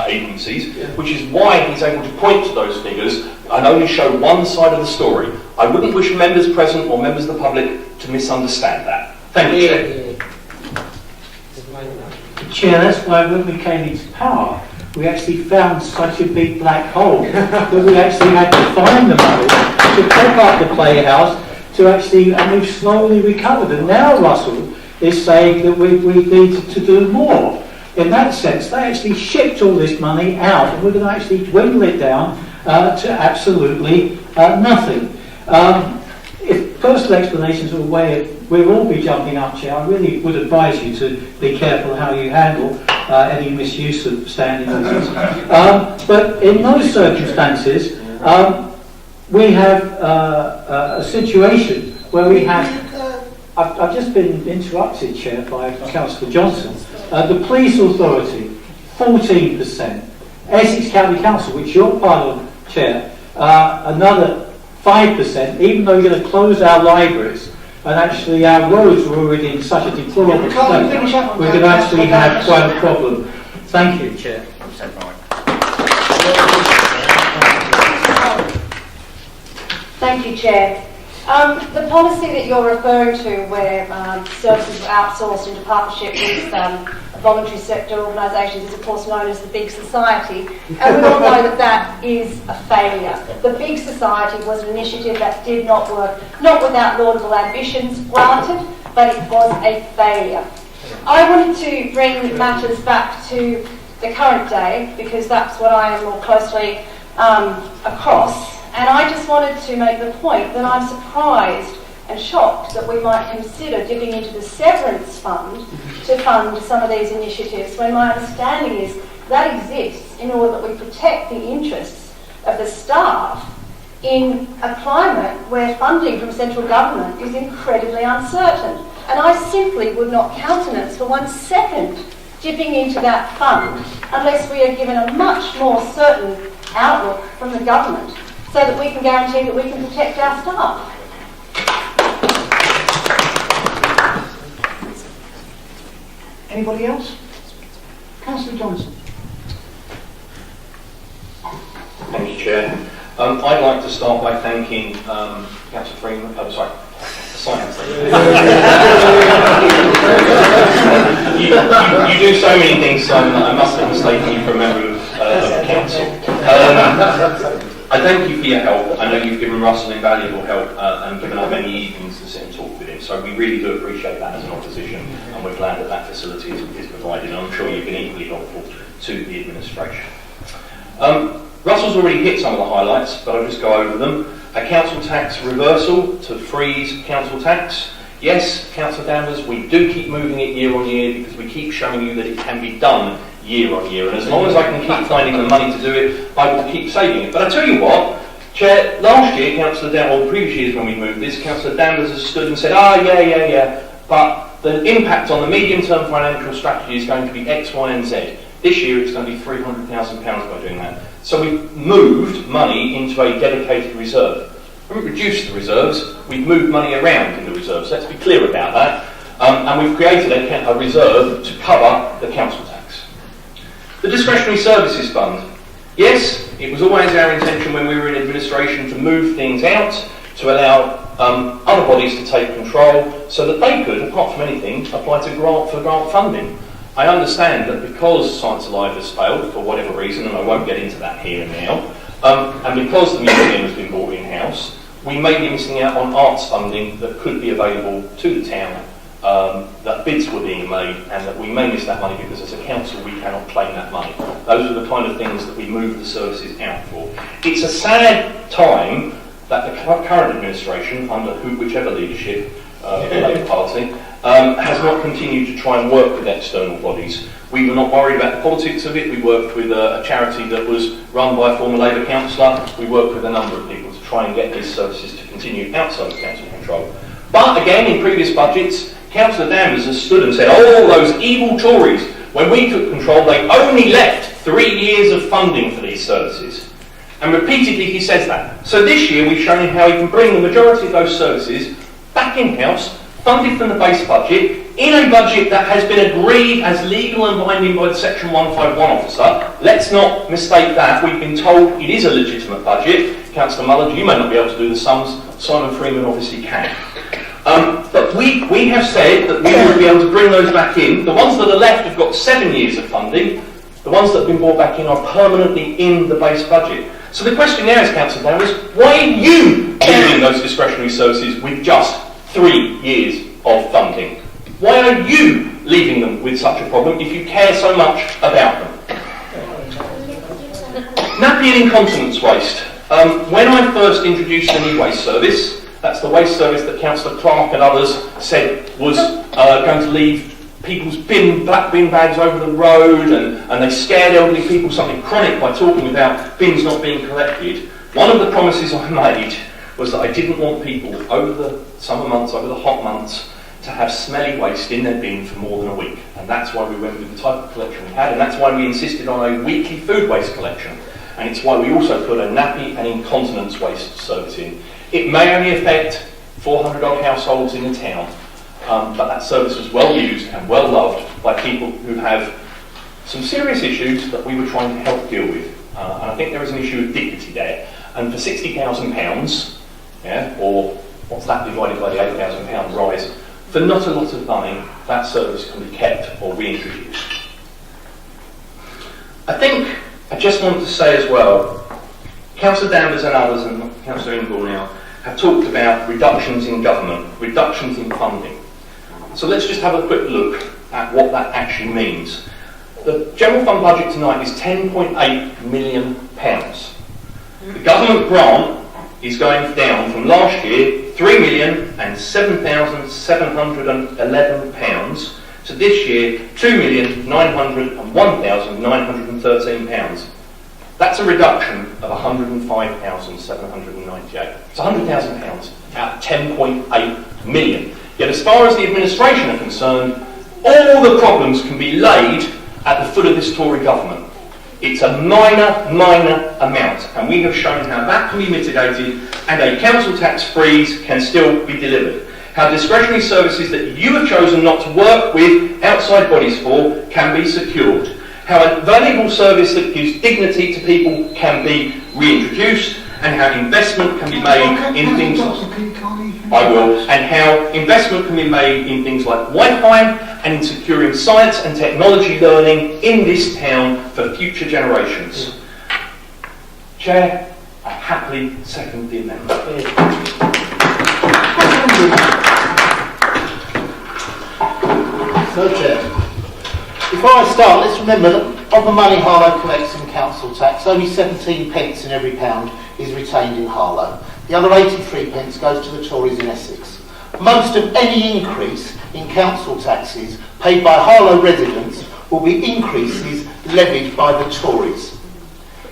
agencies, which is why he's able to point to those figures and only show one side of the story. I wouldn't wish members present or members of the public to misunderstand that. Thank you, Chair. Chair, that's why when we came into power, we actually found such a big black hole that we actually had to find the money to top up the playhouse to actually, and we've slowly recovered. And now Russell is saying that we need to do more. In that sense, they actually shipped all this money out, and we're going to actually dwindle it down to absolutely nothing. If personal explanations are a way we'll all be jumping up, Chair, I really would advise you to be careful how you handle any misuse of standing orders. But in those circumstances, we have a situation where we have, I've just been interrupted, Chair, by Councillor Johnson. The police authority, 14%. Essex County Council, which you're part of, Chair, another 5%, even though you're going to close our libraries, and actually our roads are already in such a deplorable state, we're going to actually have quite a problem. Thank you, Chair. Thank you, Chair. The policy that you're referring to, where services were outsourced into partnership with voluntary sector organisations, is of course known as the Big Society, and we all know that that is a failure. The Big Society was an initiative that did not work, not without laudable ambitions, granted, but it was a failure. I wanted to bring matters back to the current day, because that's what I am more closely across. And I just wanted to make the point that I'm surprised and shocked that we might consider dipping into the severance fund to fund some of these initiatives, when my understanding is that exists in order that we protect the interests of the staff in a climate where funding from central government is incredibly uncertain. And I simply would not countenance for 1 second dipping into that fund unless we are given a much more certain outlook from the government, so that we can guarantee that we can protect our staff. Anybody else? Councillor Johnson. Thank you, Chair. I'd like to start by thanking Councillor Freeman. Science. you do so many things, Simon, that I must have mistaken you for a member of the council. I thank you for your help. I know you've given Russell invaluable help and given up many evenings to sit and talk with him. So we really do appreciate that as an opposition, and we're glad that that facility is provided. And I'm sure you've been equally helpful to the administration. Russell's already hit some of the highlights, but I'll just go over them. A council tax reversal to freeze council tax. Yes, Councillor Danvers, we do keep moving it year on year because we keep showing you that it can be done year on year, and as long as I can keep finding the money to do it, I will keep saving it. But I tell you what, Chair, last year, Councillor Danvers, or previous years when we moved this, Councillor Danvers has stood and said, yeah, but the impact on the medium-term financial strategy is going to be X, Y and Z. This year it's going to be £300,000 by doing that. So we've moved money into a dedicated reserve. We haven't reduced the reserves, we've moved money around in the reserves. Let's be clear about that. And we've created a reserve to cover the council tax. The discretionary services fund. Yes, it was always our intention when we were in administration to move things out, to allow other bodies to take control so that they could, apart from anything, apply to grant funding. I understand that because Science Alive has failed for whatever reason, and I won't get into that here and now, and because the museum has been brought in-house, we may be missing out on arts funding that could be available to the town, that bids were being made, and that we may miss that money because as a council we cannot claim that money. Those are the kind of things that we move the services out for. It's a sad time that the current administration, under whichever leadership, the Labour Party, has not continued to try and work with external bodies. We were not worried about the politics of it. We worked with a charity that was run by a former Labour councillor. We worked with a number of people to try and get these services to continue outside of council control. But again, in previous budgets, Councillor Danvers has stood and said, oh, those evil Tories, when we took control, they only left 3 years of funding for these services. And repeatedly he says that. So this year we've shown him how he can bring the majority of those services back in-house, funded from the base budget, in a budget that has been agreed as legal and binding by the Section 151 officer. Let's not mistake that. We've been told it is a legitimate budget. Councillor Mullins, you may not be able to do the sums. Simon Freeman obviously can. But we have said that we will be able to bring those back in. The ones that are left have got 7 years of funding. The ones that have been brought back in are permanently in the base budget. So the question now is, Councillor Downer, is why are you leaving those discretionary services with just 3 years of funding? Why are you leaving them with such a problem if you care so much about them? Nappy and incontinence waste. When I first introduced the new waste service, that's the waste service that Councillor Clark and others said was going to leave people's black bin bags over the road, and they scared elderly people something chronic by talking about bins not being collected. One of the promises I made was that I didn't want people over the summer months, over the hot months, to have smelly waste in their bin for more than a week. And that's why we went with the type of collection we had, and that's why we insisted on a weekly food waste collection. And it's why we also put a nappy and incontinence waste service in. It may only affect 400 odd households in the town, but that service was well used and well loved by people who have some serious issues that we were trying to help deal with. And I think there is an issue of dignity there. And for £60,000, or what's that divided by the £8,000 rise, for not a lot of money, that service can be kept or reintroduced. I just want to say as well, Councillor Danvers and others, and Councillor Ingle now, have talked about reductions in government, reductions in funding. So let's just have a quick look at what that actually means. The general fund budget tonight is £10.8 million. The government grant is going down from last year, £3,007,711 to this year, £2,901,913. That's a reduction of £105,798. It's £100,000 out of £10.8 million. Yet as far as the administration are concerned, all the problems can be laid at the foot of this Tory government. It's a minor amount, and we have shown how that can be mitigated and a council tax freeze can still be delivered. How discretionary services that you have chosen not to work with outside bodies for can be secured. How a valuable service that gives dignity to people can be reintroduced, and how investment can be made in things and how investment can be made in things like Wi-Fi and in securing science and technology learning in this town for future generations. Chair, I happily second the amendment. So, Chair, before I start, let's remember that of the money Harlow collects in council tax, only 17 pence in every pound is retained in Harlow. The other 83 pence goes to the Tories in Essex. Most of any increase in council taxes paid by Harlow residents will be increases levied by the Tories.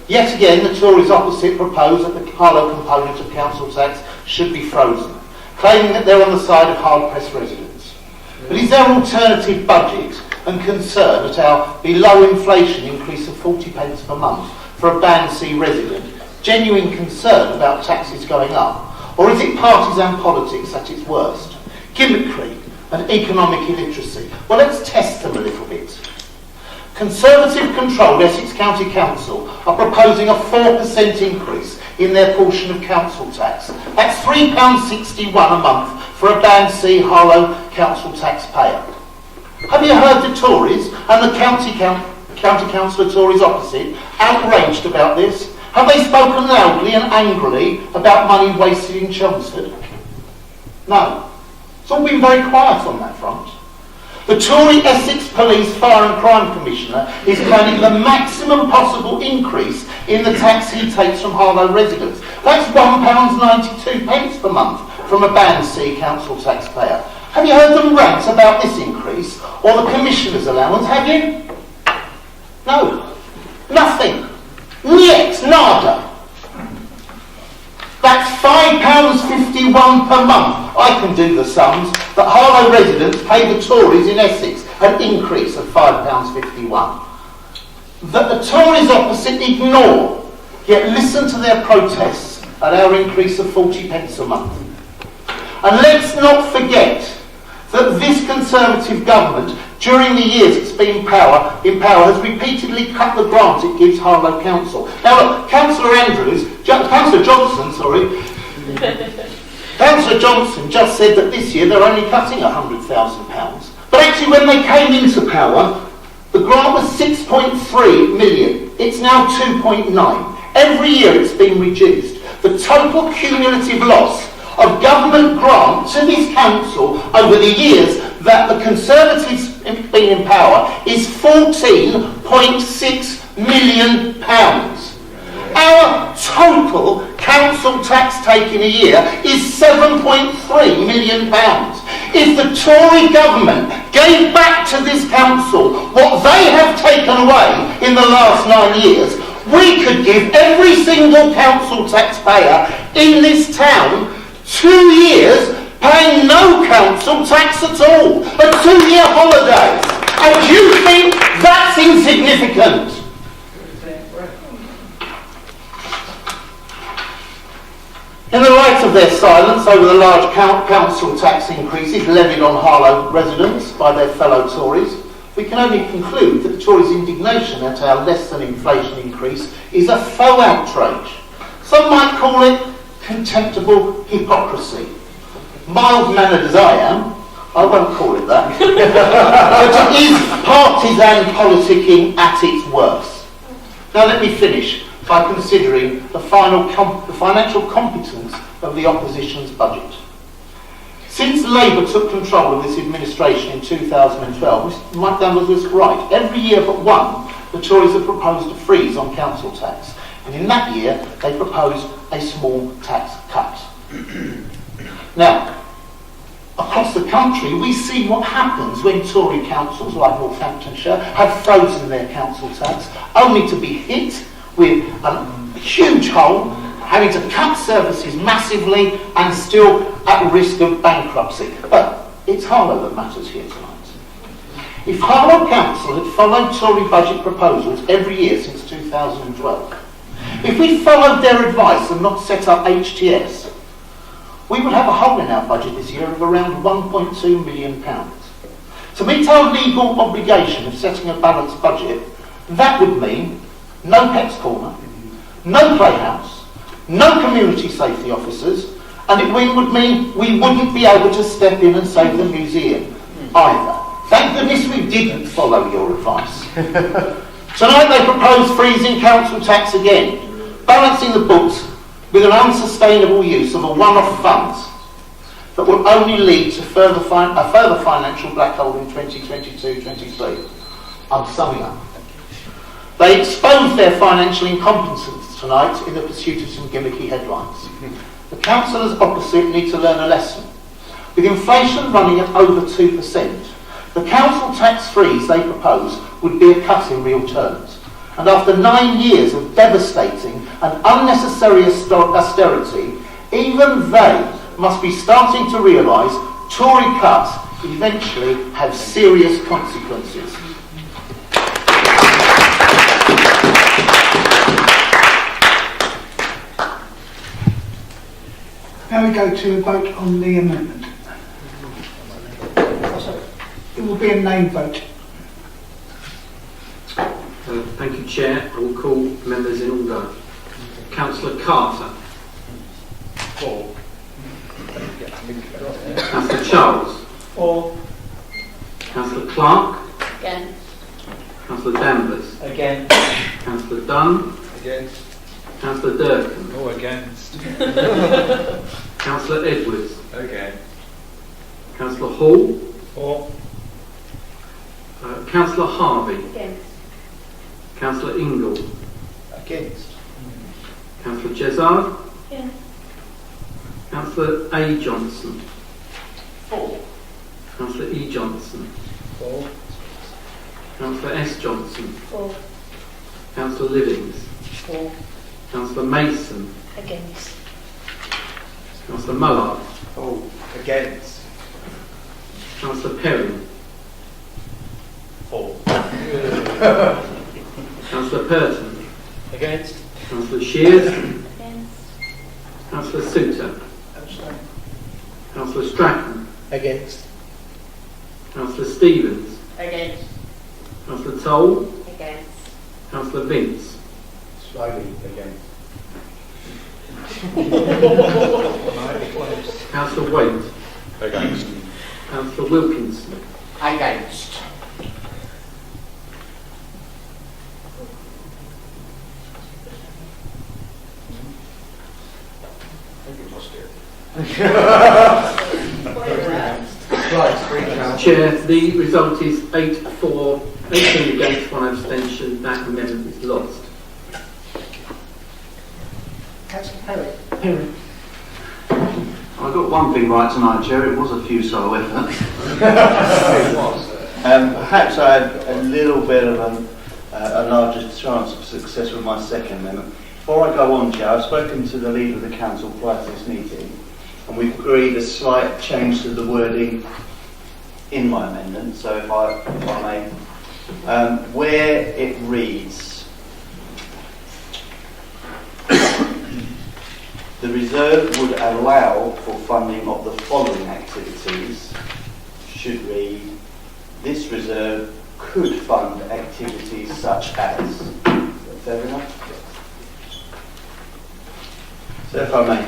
Yet again, the Tories opposite propose that the Harlow component of council tax should be frozen, claiming that they're on the side of hard-pressed residents. But is their alternative budget and concern at our below inflation increase of 40 pence per month for a Band C resident genuine concern about taxes going up? Or is it partisan politics at its worst? Gimmickry and economic illiteracy? Well, let's test them a little bit. Conservative-controlled Essex County Council are proposing a 4% increase in their portion of council tax. That's £3.61 a month for a Band C Harlow council taxpayer. Have you heard the Tories and the county councillor Tories opposite outraged about this? Have they spoken loudly and angrily about money wasted in Chelmsford? No. It's all been very quiet on that front. The Tory Essex Police Fire and Crime Commissioner is claiming the maximum possible increase in the tax he takes from Harlow residents. That's £1.92 per month from a Band C council taxpayer. Have you heard them rant about this increase or the Commissioner's allowance, have you? No. Nothing. Niet, nada. That's £5.51 per month. I can do the sums. That Harlow residents pay the Tories in Essex an increase of £5.51. That the Tories opposite ignore, yet listen to their protests at our increase of 40 pence a month. And let's not forget that this Conservative government, during the years it's been in power, has repeatedly cut the grant it gives Harlow Council. Now look, Councillor Johnson just said that this year they're only cutting £100,000. But actually when they came into power, the grant was 6.3 million. It's now 2.9. Every year it's been reduced. The total cumulative loss of government grant to this council over the years that the Conservatives have been in power is £14.6 million. Our total council tax take in a year is £7.3 million. If the Tory government gave back to this council what they have taken away in the last 9 years, we could give every single council taxpayer in this town 2 years paying no council tax at all. A 2-year holiday. And you think that's insignificant? In the light of their silence over the large council tax increases levied on Harlow residents by their fellow Tories, we can only conclude that the Tories' indignation at our less than inflation increase is a faux outrage. Some might call it contemptible hypocrisy. Mild-mannered as I am, I won't call it that. But it is partisan politicking at its worst. Now let me finish by considering the financial competence of the opposition's budget. Since Labour took control of this administration in 2012, Mike Dunlop was right. Every year but one, the Tories have proposed a freeze on council tax. And in that year, they proposed a small tax cut. Now, across the country, we see what happens when Tory councils, like Northamptonshire, have frozen their council tax, only to be hit with a huge hole, having to cut services massively and still at risk of bankruptcy. But it's Harlow that matters here tonight. If Harlow Council had followed Tory budget proposals every year since 2012, if we followed their advice and not set up HTS, we would have a hole in our budget this year of around £1.2 million. To meet our legal obligation of setting a balanced budget, that would mean no Pets Corner, no Playhouse, no community safety officers, and it would mean we wouldn't be able to step in and save the museum either. Thank goodness we didn't follow your advice. Tonight they propose freezing council tax again, balancing the books with an unsustainable use of a one-off funds that will only lead to a further financial black hole in 2022-23. I'm summing up. They expose their financial incompetence tonight in the pursuit of some gimmicky headlines. The councillors opposite need to learn a lesson. With inflation running at over 2%, the council tax freeze they propose would be a cut in real terms. And after 9 years of devastating and unnecessary austerity, even they must be starting to realise Tory cuts eventually have serious consequences. Now we go to a vote on the amendment. It will be a name vote. Thank you, Chair. I will call members in order. Councillor Carter. For. Councillor Charles. For. Councillor Clark. Against. Councillor Danvers. Against. Councillor Dunn. Against. Councillor Durkin. Oh, against. Councillor Edwards. Again. Councillor Hall. For. Councillor Harvey. Against. Councillor Ingle. Against. Councillor Jezard. Yes. Councillor A. Johnson. For. Councillor E. Johnson. For. Councillor S. Johnson. For. Councillor Livings. For. Councillor Mason. Against. Councillor Mullard. Oh, against. Councillor Perrin. For. Councillor Purton. Against. Councillor Shears. Against. Councillor Suter. Councillor Stratton. Against. Councillor Stevens. Against. Councillor Toll. Against. Councillor Vince. Slowly against. Councillor Waite. Against. Councillor Wilkinson. Against. Chair, the result is 8 for, 18 against, 1 abstention. That amendment is lost. Councillor Perry. I got one thing right tonight, Chair. It was a futile effort. Perhaps I had a little bit of a larger chance of success with my second amendment. Before I go on, Chair, I've spoken to the leader of the council prior to this meeting, and we've agreed a slight change to the wording in my amendment. So if I may, where it reads, the reserve would allow for funding of the following activities, should read, this reserve could fund activities such as. Is that fair enough? So if I may,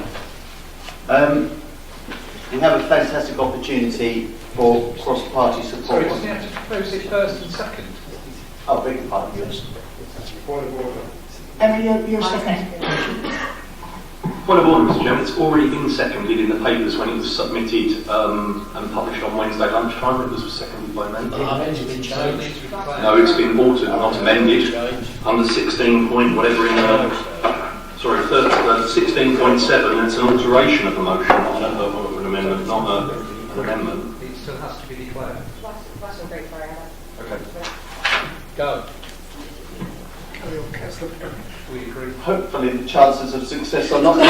we have a fantastic opportunity for cross-party support. Sorry, does he have to propose it first and second? Oh, beg your pardon, yes. Point of order. Emily, you're second. Point of order, Mr. Chairman, it's already been seconded in the papers when it was submitted and published on Wednesday lunchtime. It was seconded by amendment. No, it's been altered, not amended. Under 16 point whatever in 16.7, it's an alteration of the motion, not an amendment, not an amendment. It still has to be declared. Okay. Go. We agree. Hopefully the chances of success are not low.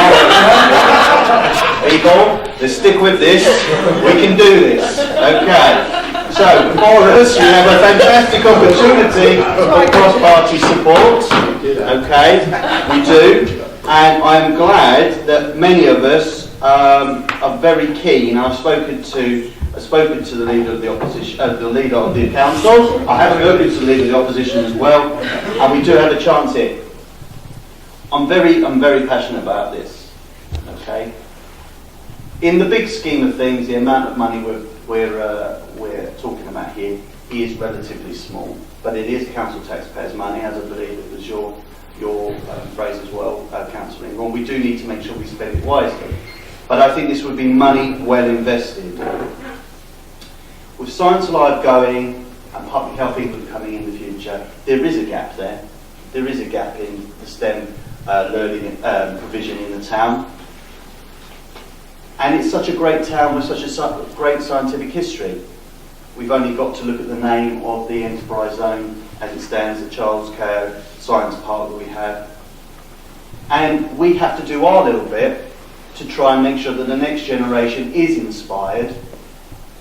Eagle, let's stick with this. We can do this. Okay. So, before us, we have a fantastic opportunity for cross-party support. Okay, we do. And I'm glad that many of us are very keen. I've spoken to the leader of the opposition, the leader of the council. I have spoken to the leader of the opposition as well, and we do have a chance here. I'm very passionate about this. Okay. In the big scheme of things, the amount of money we're talking about here is relatively small, but it is council taxpayers' money, as I believe it was your phrase as well, Councillor Ingram. We do need to make sure we spend it wisely, but I think this would be money well invested. With Science Alive going and Public Health England coming in the future, there is a gap there. There is a gap in the STEM learning provision in the town. And it's such a great town with such a great scientific history. We've only got to look at the name of the enterprise zone as it stands, the Charles Kao Science Park that we have. And we have to do our little bit to try and make sure that the next generation is inspired,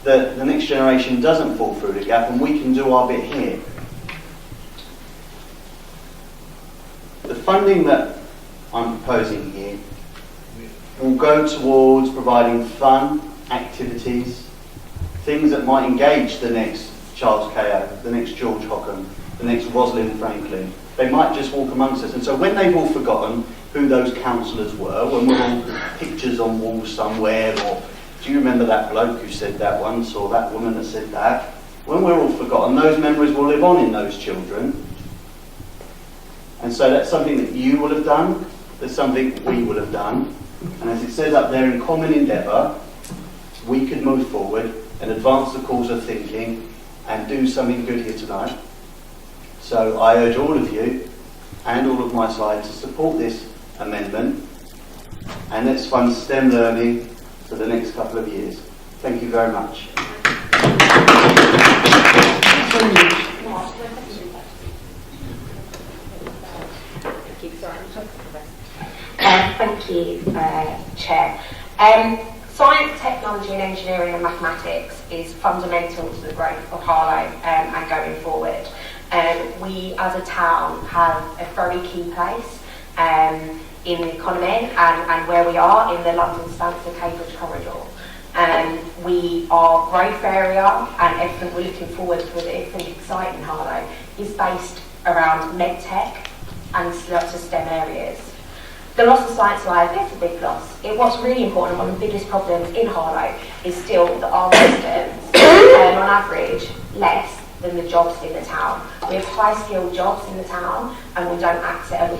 that the next generation doesn't fall through the gap, and we can do our bit here. The funding that I'm proposing here will go towards providing fun, activities, things that might engage the next Charles Kao, the next George Hockham, the next Rosalind Franklin. They might just walk amongst us. And so when they've all forgotten who those councillors were, when we're all pictures on walls somewhere, or do you remember that bloke who said that once, or that woman that said that? When we're all forgotten, those memories will live on in those children. And so that's something that you will have done, that's something we will have done. And as it says up there, in common endeavour, we could move forward and advance the cause of thinking and do something good here tonight. So I urge all of you and all of my side to support this amendment, and let's fund STEM learning for the next couple of years. Thank you very much. Thank you, Chair. Science, technology and engineering and mathematics is fundamental to the growth of Harlow and going forward. We as a town have a very key place in the economy and where we are in the London Stansted-Cambridge corridor. We are growth area, and everything we're looking forward to, everything exciting Harlow, is based around medtech and lots of STEM areas. The loss of Science Live is a big loss. What's really important, one of the biggest problems in Harlow is still that our residents earn on average less than the jobs in the town. We have high-skilled jobs in the town, and we can't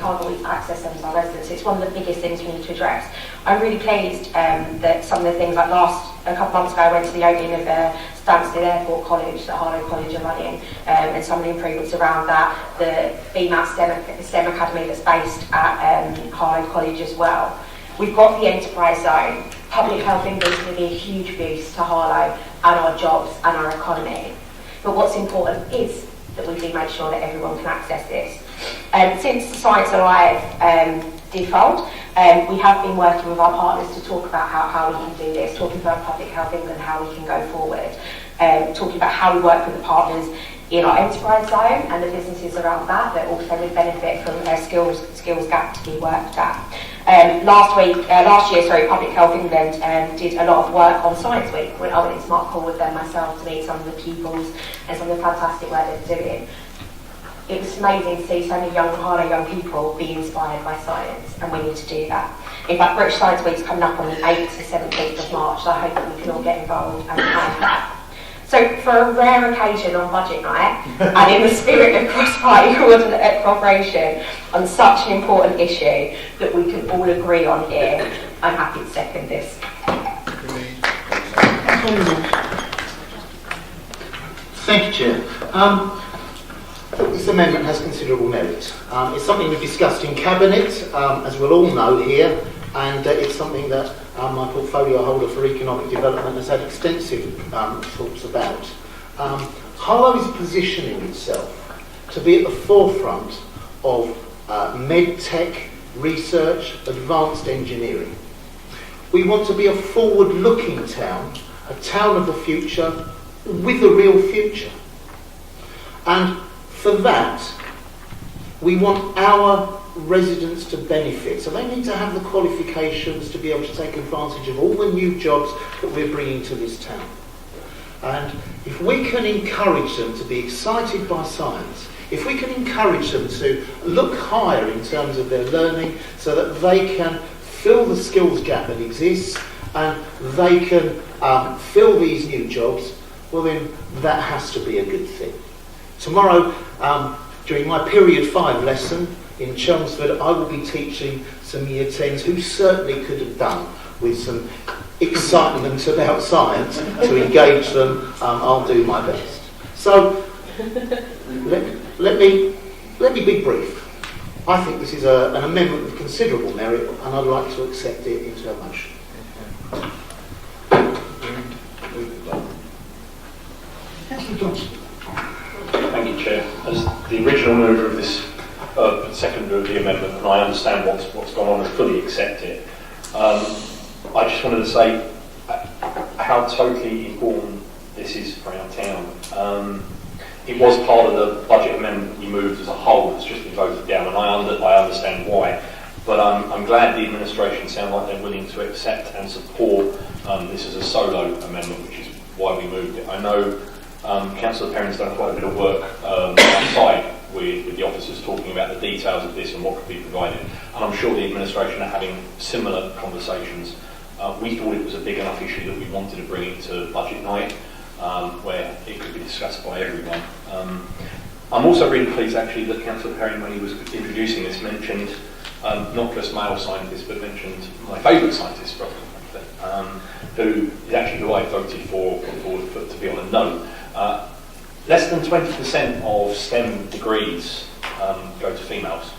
always access them to our residents. It's one of the biggest things we need to address. I'm really pleased that some of the things, like a couple of months ago, I went to the opening of Stansted Airport College that Harlow College are running, and some of the improvements around that, the BMAT STEM Academy that's based at Harlow College as well. We've got the enterprise zone. Public health England is going to be a huge boost to Harlow and our jobs and our economy. But what's important is that we do make sure that everyone can access this. Since the Science Alive did fold, we have been working with our partners to talk about how we can do this, talking about Public Health England, how we can go forward, talking about how we work with the partners in our enterprise zone and the businesses around that also would benefit from a skills gap to be worked at. Last year, Public Health England did a lot of work on Science Week. I went into Smart Call with them myself to meet some of the pupils and some of the fantastic work they're doing. It was amazing to see so many Harlow young people be inspired by science, and we need to do that. In fact, British Science Week is coming up on the 8th to 17th of March, so I hope that we can all get involved and plan that. So for a rare occasion on budget night, and in the spirit of cross-party cooperation on such an important issue that we can all agree on here, I'm happy to second this. Thank you, Chair. This amendment has considerable merit. It's something we've discussed in Cabinet, as we'll all know here, and it's something that my portfolio holder for economic development has had extensive thoughts about. Harlow is positioning itself to be at the forefront of medtech research, advanced engineering. We want to be a forward-looking town, a town of the future with a real future. And for that, we want our residents to benefit. So they need to have the qualifications to be able to take advantage of all the new jobs that we're bringing to this town. And if we can encourage them to be excited by science, if we can encourage them to look higher in terms of their learning so that they can fill the skills gap that exists and they can fill these new jobs, well then that has to be a good thing. Tomorrow, during my period 5 lesson in Chelmsford, I will be teaching some year 10s who certainly could have done with some excitement about science to engage them. I'll do my best. So let me be brief. I think this is an amendment of considerable merit, and I'd like to accept it into a motion. Councillor Johnson. Thank you, Chair. As the original mover of this seconder of the amendment, and I understand what's gone on and fully accept it, I just wanted to say how totally important this is for our town. It was part of the budget amendment we moved as a whole. It's just been voted down, and I understand why. But I'm glad the administration sound like they're willing to accept and support this as a solo amendment, which is why we moved it. I know Councillor Perrin's done quite a bit of work outside with the officers talking about the details of this and what could be provided. And I'm sure the administration are having similar conversations. We thought it was a big enough issue that we wanted to bring it to budget night, where it could be discussed by everyone. I'm also really pleased actually that Councillor Perrin, when he was introducing this, mentioned not just male scientists, but mentioned my favourite scientist, who is actually who I voted for to be on a no. Less than 20% of STEM degrees go to females.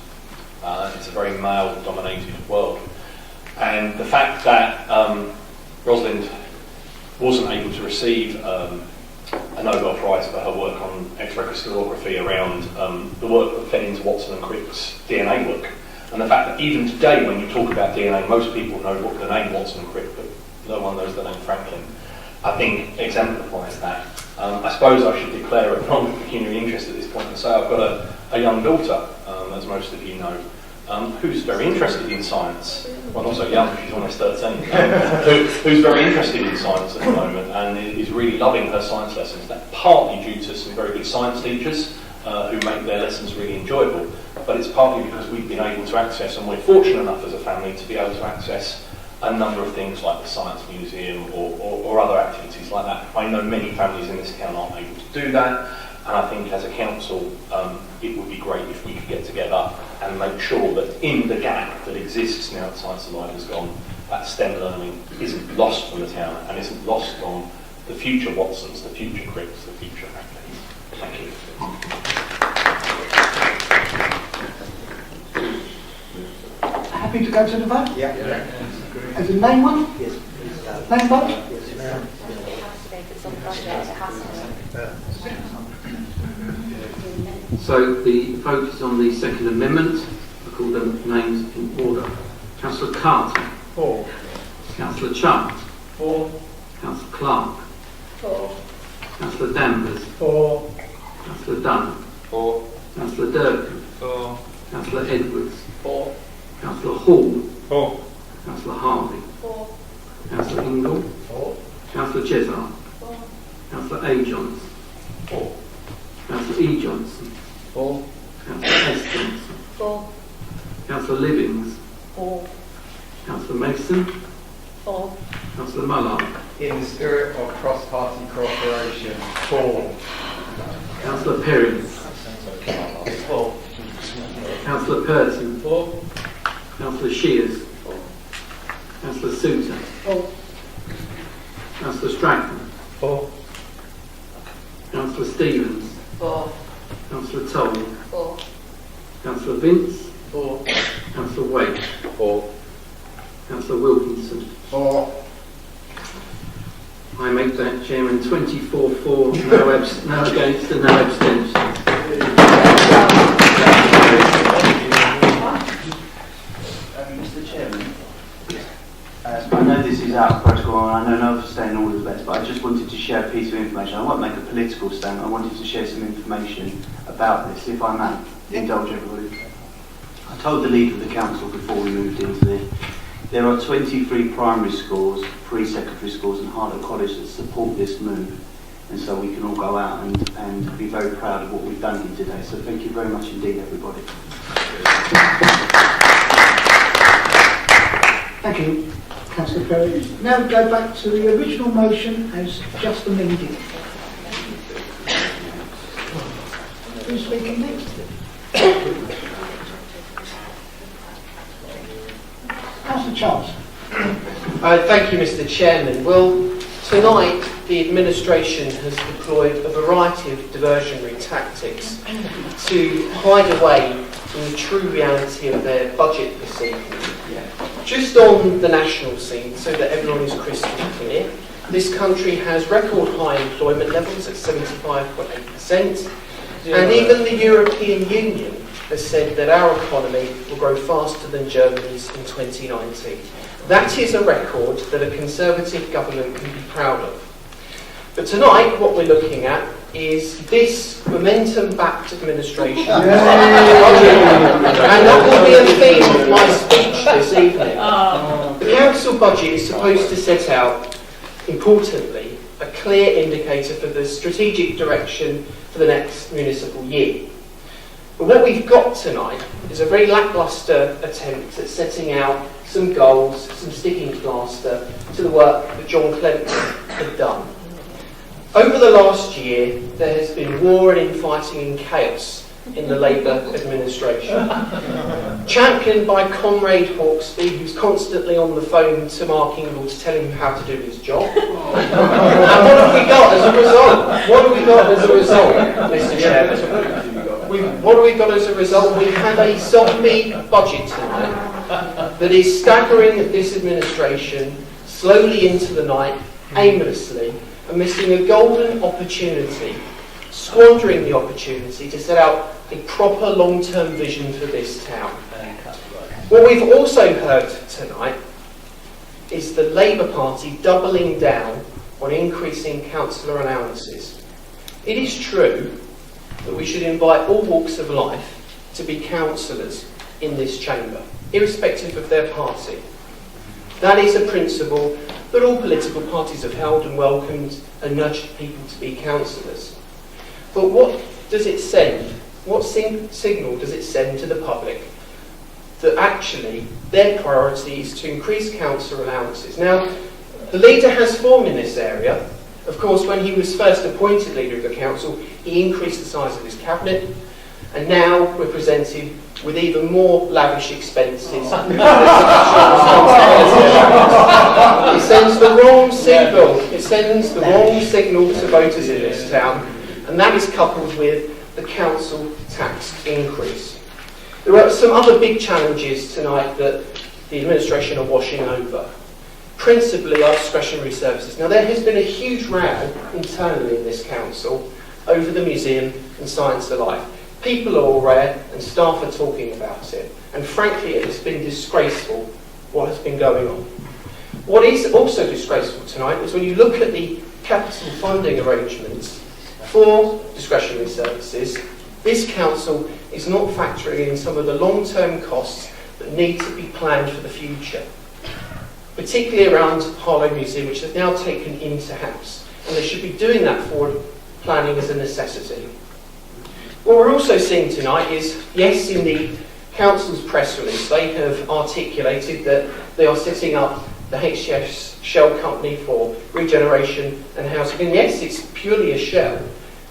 It's a very male-dominated world. And the fact that Rosalind wasn't able to receive a Nobel Prize for her work on X-ray crystallography around the work that fed into Watson and Crick's DNA work, and the fact that even today when you talk about DNA, most people know what the name Watson and Crick, but no one knows the name Franklin, I think exemplifies that. I suppose I should declare a non-pecuniary interest at this point and say I've got a young daughter, as most of you know, who's very interested in science. Well, not so young, she's almost 13. Who's very interested in science at the moment and is really loving her science lessons. That's partly due to some very good science teachers who make their lessons really enjoyable, but it's partly because we've been able to access, and we're fortunate enough as a family to be able to access a number of things like the Science Museum or other activities like that. I know many families in this town aren't able to do that, and I think as a council it would be great if we could get together and make sure that in the gap that exists now that Science Alive has gone, that STEM learning isn't lost from the town and isn't lost on the future Watsons, the future Cricks, the future Hackneys. Thank you. Happy to go to the vote? Yeah. As a name one? Yes. Name vote? So the vote is on the Second Amendment. I'll call the names in order. Councillor Carter. 4. Councillor Chubb. 4. Councillor Clark. 4. Councillor Danvers. 4. Councillor Dunn. 4. Councillor Durkin. 4. Councillor Edwards. 4. Councillor Hall. 4. Councillor Harvey. 4. Councillor Ingle. 4. Councillor Chesar. 4. Councillor A. Johnson. 4. Councillor E. Johnson. 4. Councillor S. Johnson. 4. Councillor Livings. 4. Councillor Mason. 4. Councillor Mullard. In the spirit of cross-party cooperation. 4. Councillor Perry. 4. Councillor Purton. 4. Councillor Shears. 4. Councillor Souter. 4. Councillor Stratton. 4. Councillor Stevens. 4. Councillor Toll. 4. Councillor Vince. 4. Councillor Waite. 4. Councillor Wilkinson. 4. I make that, Chairman, 24 for, no against and no abstentions. Mr. Chairman, I know this is out of protocol and I know none of us stay in order is best, but I just wanted to share a piece of information. I won't make a political stand, I wanted to share some information about this, if I may, indulge everybody. I told the leader of the council before we moved into this, there are 23 primary schools, pre-secondary schools and Harlow College that support this move, and so we can all go out and be very proud of what we've done here today. So thank you very much indeed, everybody. Thank you, Councillor Perry. Now go back to the original motion as just amended. Who's speaking next? Councillor Charles. Thank you, Mr. Chairman. Well, tonight the administration has deployed a variety of diversionary tactics to hide away from the true reality of their budget this evening. Just on the national scene, so that everyone is crystal clear, this country has record high employment levels at 75.8%, and even the European Union has said that our economy will grow faster than Germany's in 2019. That is a record that a Conservative government can be proud of. But tonight, what we're looking at is this momentum-backed administration. And that will be a theme of my speech this evening. The council budget is supposed to set out, importantly, a clear indicator for the strategic direction for the next municipal year. But what we've got tonight is a very lacklustre attempt at setting out some goals, some sticking plaster to the work that John Clement had done. Over the last year, there has been war and infighting and chaos in the Labour administration. Championed by Comrade Hawksby, who's constantly on the phone to Mark Ingle to tell him how to do his job. And what have we got as a result? What have we got as a result, Mr. Chairman? What have we got as a result? We have a zombie budget tonight that is staggering this administration slowly into the night, aimlessly, and missing a golden opportunity, squandering the opportunity to set out a proper long-term vision for this town. What we've also heard tonight is the Labour Party doubling down on increasing councillor allowances. It is true that we should invite all walks of life to be councillors in this chamber, irrespective of their party. That is a principle that all political parties have held and welcomed and nurtured people to be councillors. But what does it send? What signal does it send to the public that actually their priority is to increase councillor allowances? Now, the leader has form in this area. Of course, when he was first appointed leader of the council, he increased the size of his cabinet, and now we're presented with even more lavish expenses. It sends the wrong signal. It sends the wrong signal to voters in this town, and that is coupled with the council tax increase. There are some other big challenges tonight that the administration are washing over. Principally our discretionary services. Now, there has been a huge row internally in this council over the museum and Science Alive. People are aware and staff are talking about it, and frankly it has been disgraceful what has been going on. What is also disgraceful tonight is when you look at the capital funding arrangements for discretionary services, this council is not factoring in some of the long-term costs that need to be planned for the future, particularly around Harlow Museum, which is now taken into house, and they should be doing that forward planning as a necessity. What we're also seeing tonight is, yes, in the council's press release, they have articulated that they are setting up the HCS shell company for regeneration and housing. And yes, it's purely a shell,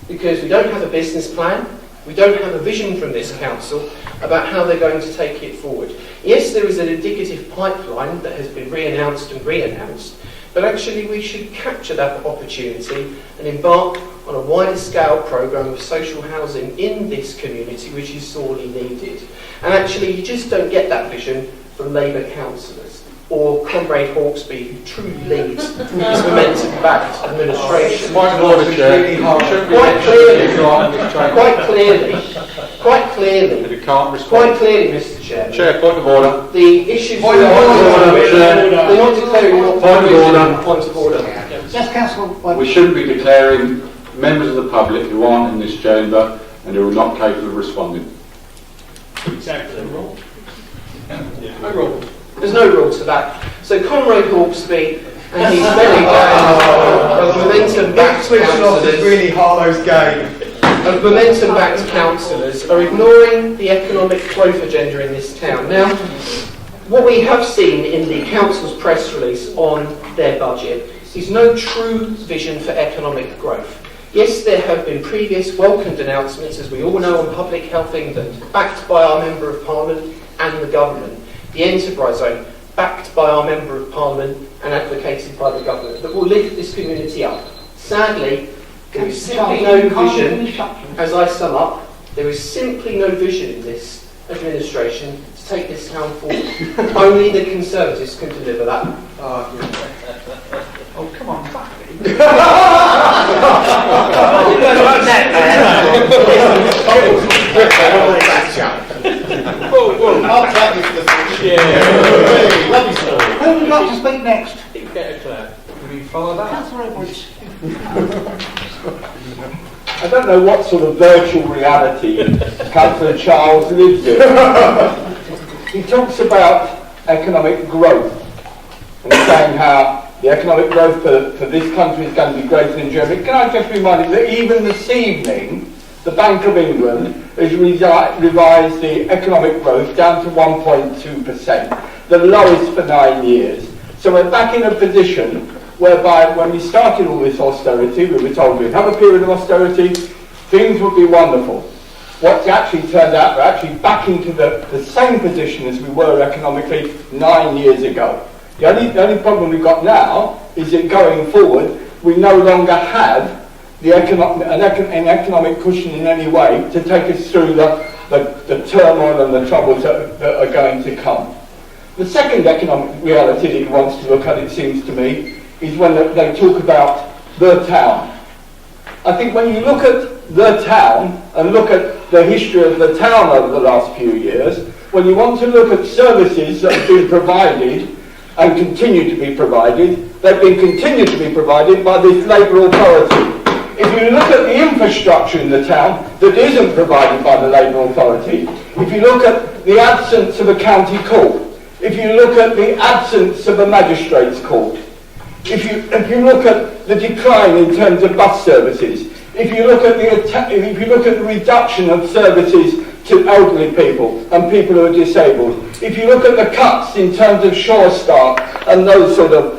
because we don't have a business plan, we don't have a vision from this council about how they're going to take it forward. Yes, there is an indicative pipeline that has been re-announced and re-announced, but actually we should capture that opportunity and embark on a wider scale programme of social housing in this community, which is sorely needed. And actually you just don't get that vision from Labour councillors or Comrade Hawksby, who truly leads this momentum-backed administration. Quite clearly, Mr. Chair. Chair, point of order. The issues they're not declaring what point of order. Yes, Councillor. We shouldn't be declaring members of the public who aren't in this chamber and who are not capable of responding. Exactly. No rule. There's no rule to that. So Comrade Hawksby and his very momentum-backed councillors, really Harlow's game. Of momentum-backed councillors are ignoring the economic growth agenda in this town. Now, what we have seen in the council's press release on their budget is no true vision for economic growth. Yes, there have been previous welcomed announcements, as we all know, on Public Health England, backed by our Member of Parliament and the government. The Enterprise Zone, backed by our Member of Parliament and advocated by the government, that will lift this community up. Sadly, there is simply no vision, as I sum up, there is simply no vision in this administration to take this town forward. Only the Conservatives can deliver that. Oh, come on, back Who would like to speak next? Will you follow that? Councillor Edwards. I don't know what sort of virtual reality Councillor Charles lives in. He talks about economic growth and saying how the economic growth for this country is going to be greater than Germany. Can I just remind you that even this evening, the Bank of England has revised the economic growth down to 1.2%, the lowest for 9 years. So we're back in a position whereby when we started all this austerity, we were told we'd have a period of austerity, things would be wonderful. What's actually turned out, we're actually back into the same position as we were economically 9 years ago. The only problem we've got now is that going forward, we no longer have an economic cushion in any way to take us through the turmoil and the troubles that are going to come. The second economic reality that he wants to look at, it seems to me, is when they talk about the town. I think when you look at the town and look at the history of the town over the last few years, when you want to look at services that have been provided and continue to be provided, they've been continued to be provided by this Labour authority. If you look at the infrastructure in the town that isn't provided by the Labour Authority, if you look at the absence of a county court, if you look at the absence of a magistrates court, if you look at the decline in terms of bus services, if you look at the reduction of services to elderly people and people who are disabled, if you look at the cuts in terms of Shore Start and those sort of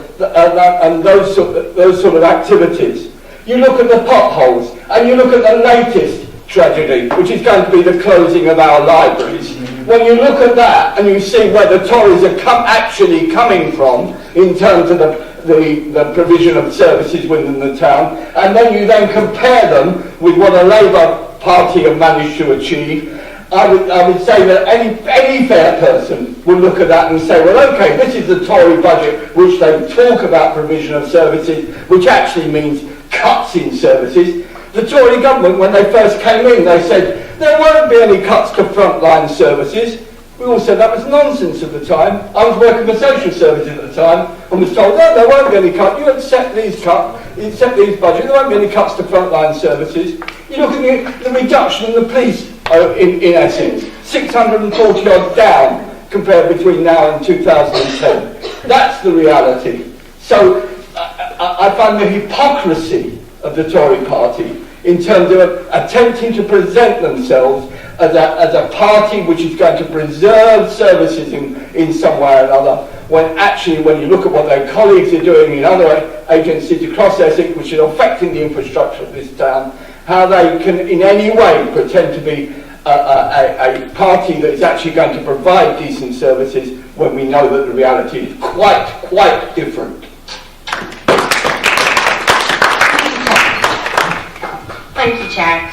activities, you look at the potholes and you look at the latest tragedy, which is going to be the closing of our libraries. When you look at that and you see where the Tories are actually coming from in terms of the provision of services within the town, and then you then compare them with what a Labour Party have managed to achieve, I would say that any fair person would look at that and say, well, okay, this is the Tory budget, which they talk about provision of services, which actually means cuts in services. The Tory government, when they first came in, they said there won't be any cuts to frontline services. We all said that was nonsense at the time. I was working for social services at the time and was told, no, there won't be any cuts. You accept these cuts, you accept these budgets, there won't be any cuts to frontline services. You look at the reduction in the police in Essex, 640 odd down compared between now and 2010. That's the reality. So I find the hypocrisy of the Tory party in terms of attempting to present themselves as a party which is going to preserve services in some way or another, when actually when you look at what their colleagues are doing in other agencies across Essex which are affecting the infrastructure of this town, how they can in any way pretend to be a party that is actually going to provide decent services when we know that the reality is quite different. Thank you, Chair.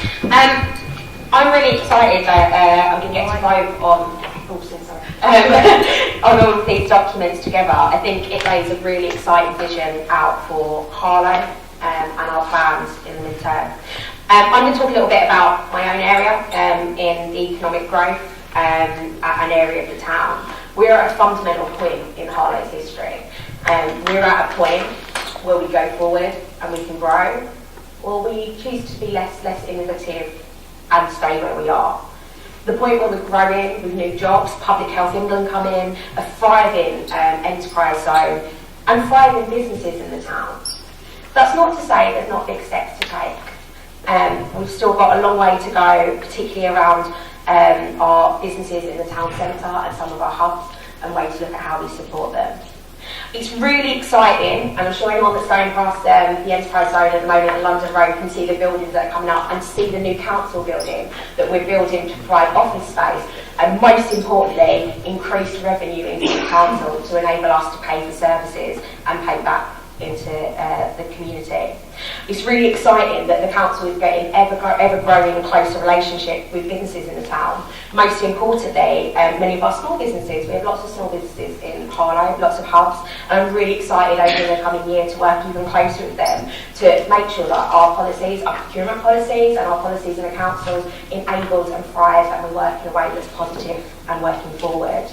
I'm really excited that I'm going to get to vote on all of these documents together. I think it lays a really exciting vision out for Harlow and our plans in the midterm. I'm going to talk a little bit about my own area in the economic growth, an area of the town. We're at a fundamental point in Harlow's history. We're at a point where we go forward and we can grow, or we choose to be less innovative and stay where we are. The point where we're growing with new jobs, Public Health England come in, a thriving enterprise zone, and thriving businesses in the town. That's not to say there's not big steps to take. We've still got a long way to go, particularly around our businesses in the town centre and some of our hubs, and ways to look at how we support them. It's really exciting, and I'm sure anyone that's going past the enterprise zone at the moment in London Road can see the buildings that are coming up and see the new council building that we're building to provide office space, and most importantly, increased revenue into the council to enable us to pay for services and pay back into the community. It's really exciting that the council is getting ever growing and closer relationship with businesses in the town. Most importantly, many of our small businesses, we have lots of small businesses in Harlow, lots of hubs, and I'm really excited over the coming year to work even closer with them to make sure that our policies, our procurement policies and our policies in the council enables and thrives, and we work in a way that's positive and working forward.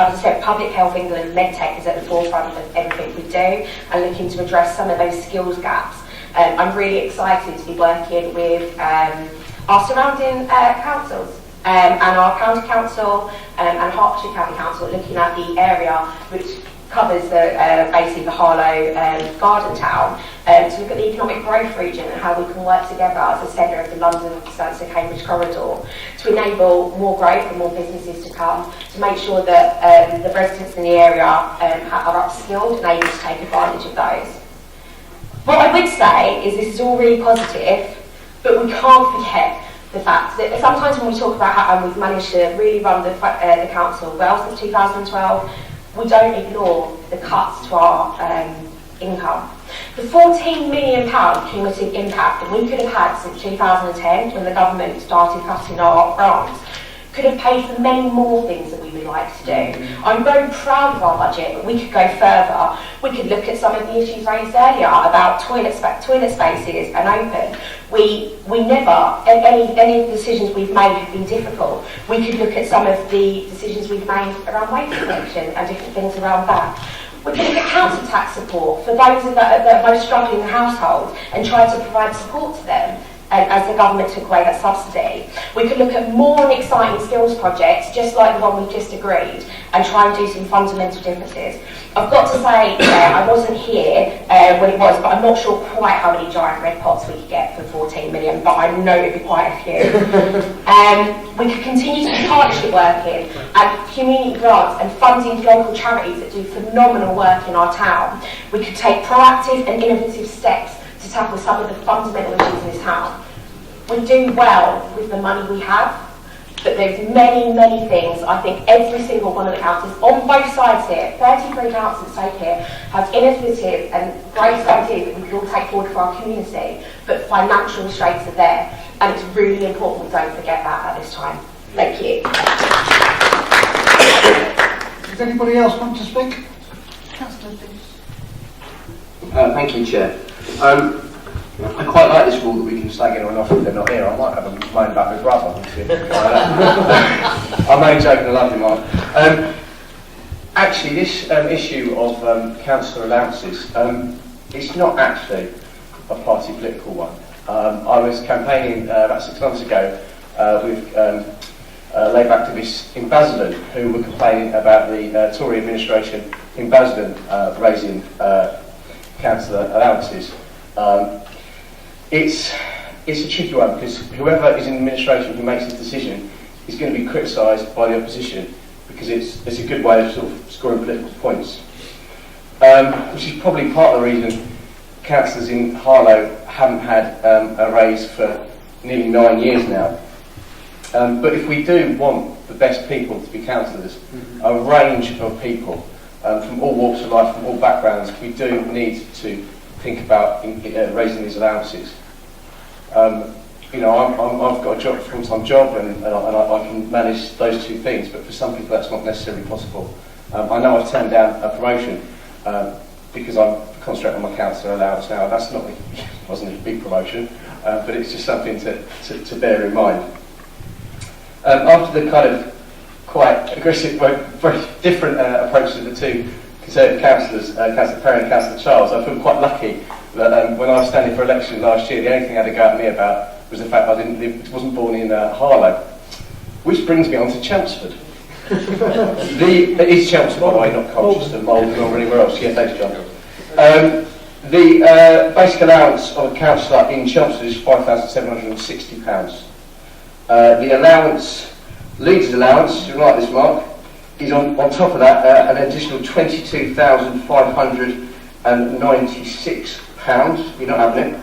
As I said, Public Health England MedTech is at the forefront of everything we do and looking to address some of those skills gaps. I'm really excited to be working with our surrounding councils and our county council and Hertfordshire County Council, looking at the area which covers basically the Harlow Garden Town, to look at the economic growth region and how we can work together as a centre of the London Stansted Cambridge corridor to enable more growth and more businesses to come, to make sure that the residents in the area are upskilled and able to take advantage of those. What I would say is this is all really positive, but we can't forget the fact that sometimes when we talk about how we've managed to really run the council well since 2012, we don't ignore the cuts to our income. The £14 million cumulative impact that we could have had since 2010, when the government started cutting our grants, could have paid for many more things that we would like to do. I'm very proud of our budget, but we could go further. We could look at some of the issues raised earlier about toilet spaces and open. We never, any of the decisions we've made have been difficult. We could look at some of the decisions we've made around waste collection and different things around that. We could look at council tax support for those that are most struggling in households and try to provide support to them as the government took away that subsidy. We could look at more and exciting skills projects, just like the one we've just agreed, and try and do some fundamental differences. I've got to say, I wasn't here when it was, but I'm not sure quite how many giant red pots we could get for 14 million, but I know it'd be quite a few. We could continue to do partnership working and community grants and funding local charities that do phenomenal work in our town. We could take proactive and innovative steps to tackle some of the fundamental issues in this town. We do well with the money we have, but there's many, many things. I think every single one of the councils on both sides here, 33 councils take here, have innovative and great ideas that we can all take forward for our community, but financial restraints are there, and it's really important we don't forget that at this time. Thank you. Does anybody else want to speak? Councillor Thank you, Chair. I quite like this rule that we can slag anyone off if they're not here. I might have a moan about my brother. I'm only joking, I love you, Mark. Actually, this issue of councillor allowances, it's not actually a party political one. I was campaigning about 6 months ago with Labour activists in Basildon who were complaining about the Tory administration in Basildon raising councillor allowances. It's a tricky one because whoever is in administration who makes this decision is going to be criticised by the opposition because it's a good way of sort of scoring political points, which is probably part of the reason councillors in Harlow haven't had a raise for nearly 9 years now. But if we do want the best people to be councillors, a range of people from all walks of life, from all backgrounds, we do need to think about raising these allowances. You know, I've got a job, full-time job, and I can manage those two things, but for some people that's not necessarily possible. I know I've turned down a promotion because I'm concentrating on my councillor allowance now. That's not, wasn't a big promotion, but it's just something to bear in mind. After the kind of quite aggressive, very different approach to the two Conservative councillors, Councillor Perry and Councillor Charles, I feel quite lucky that when I was standing for election last year, the only thing I had to go at me about was the fact I wasn't born in Harlow. Which brings me on to Chelmsford. It is Chelmsford, by the way, not Colchester, Malden or anywhere else. Yeah, thanks, John. The basic allowance of a councillor in Chelmsford is £5,760. The allowance, leader's allowance, you like this, Mark, is on top of that an additional £22,596. You're not having it.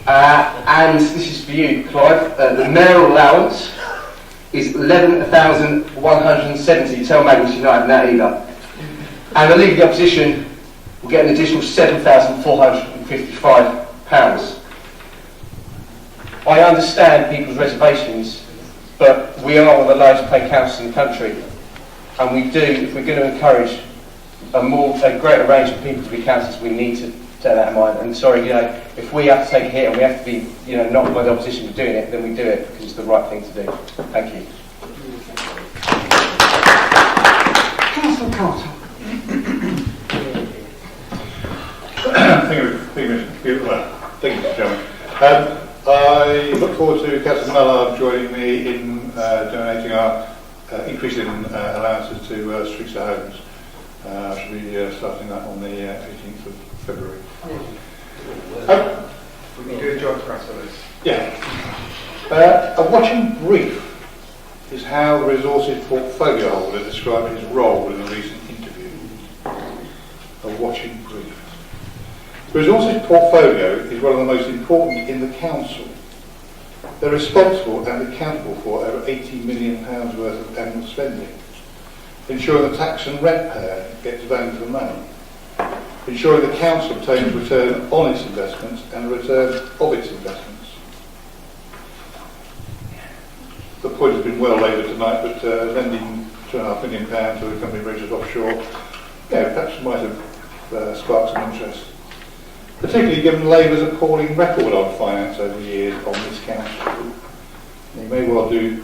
And this is for you, Clive. The mayoral allowance is £11,170. Tell Magnus you're not having that either. And the League of the Opposition will get an additional £7,455. I understand people's reservations, but we are one of the lowest paid councils in the country, and we do, if we're going to encourage a greater range of people to be councillors, we need to bear that in mind. And sorry, you know, if we have to take a hit and we have to be, you know, not by the opposition for doing it, then we do it because it's the right thing to do. Thank you. Councillor Carter. Thank you, Mr. Chairman. I look forward to Councillor Mallard joining me in donating our increase in allowances to streets to homes. I should be starting that on the 18th of February. We can do a joint press on this. Yeah. A watching brief is how the resources portfolio holder described his role in a recent interview. A watching brief. The resources portfolio is one of the most important in the council. They're responsible and accountable for over £80 million worth of annual spending, ensuring the tax and rent payer gets value for money, ensuring the council obtains return on its investments and return of its investments. The point has been well laboured tonight, but lending £2.5 million to a company registered offshore, perhaps might have sparked some interest. Particularly given Labour's appalling record on finance over the years on this council. He may well do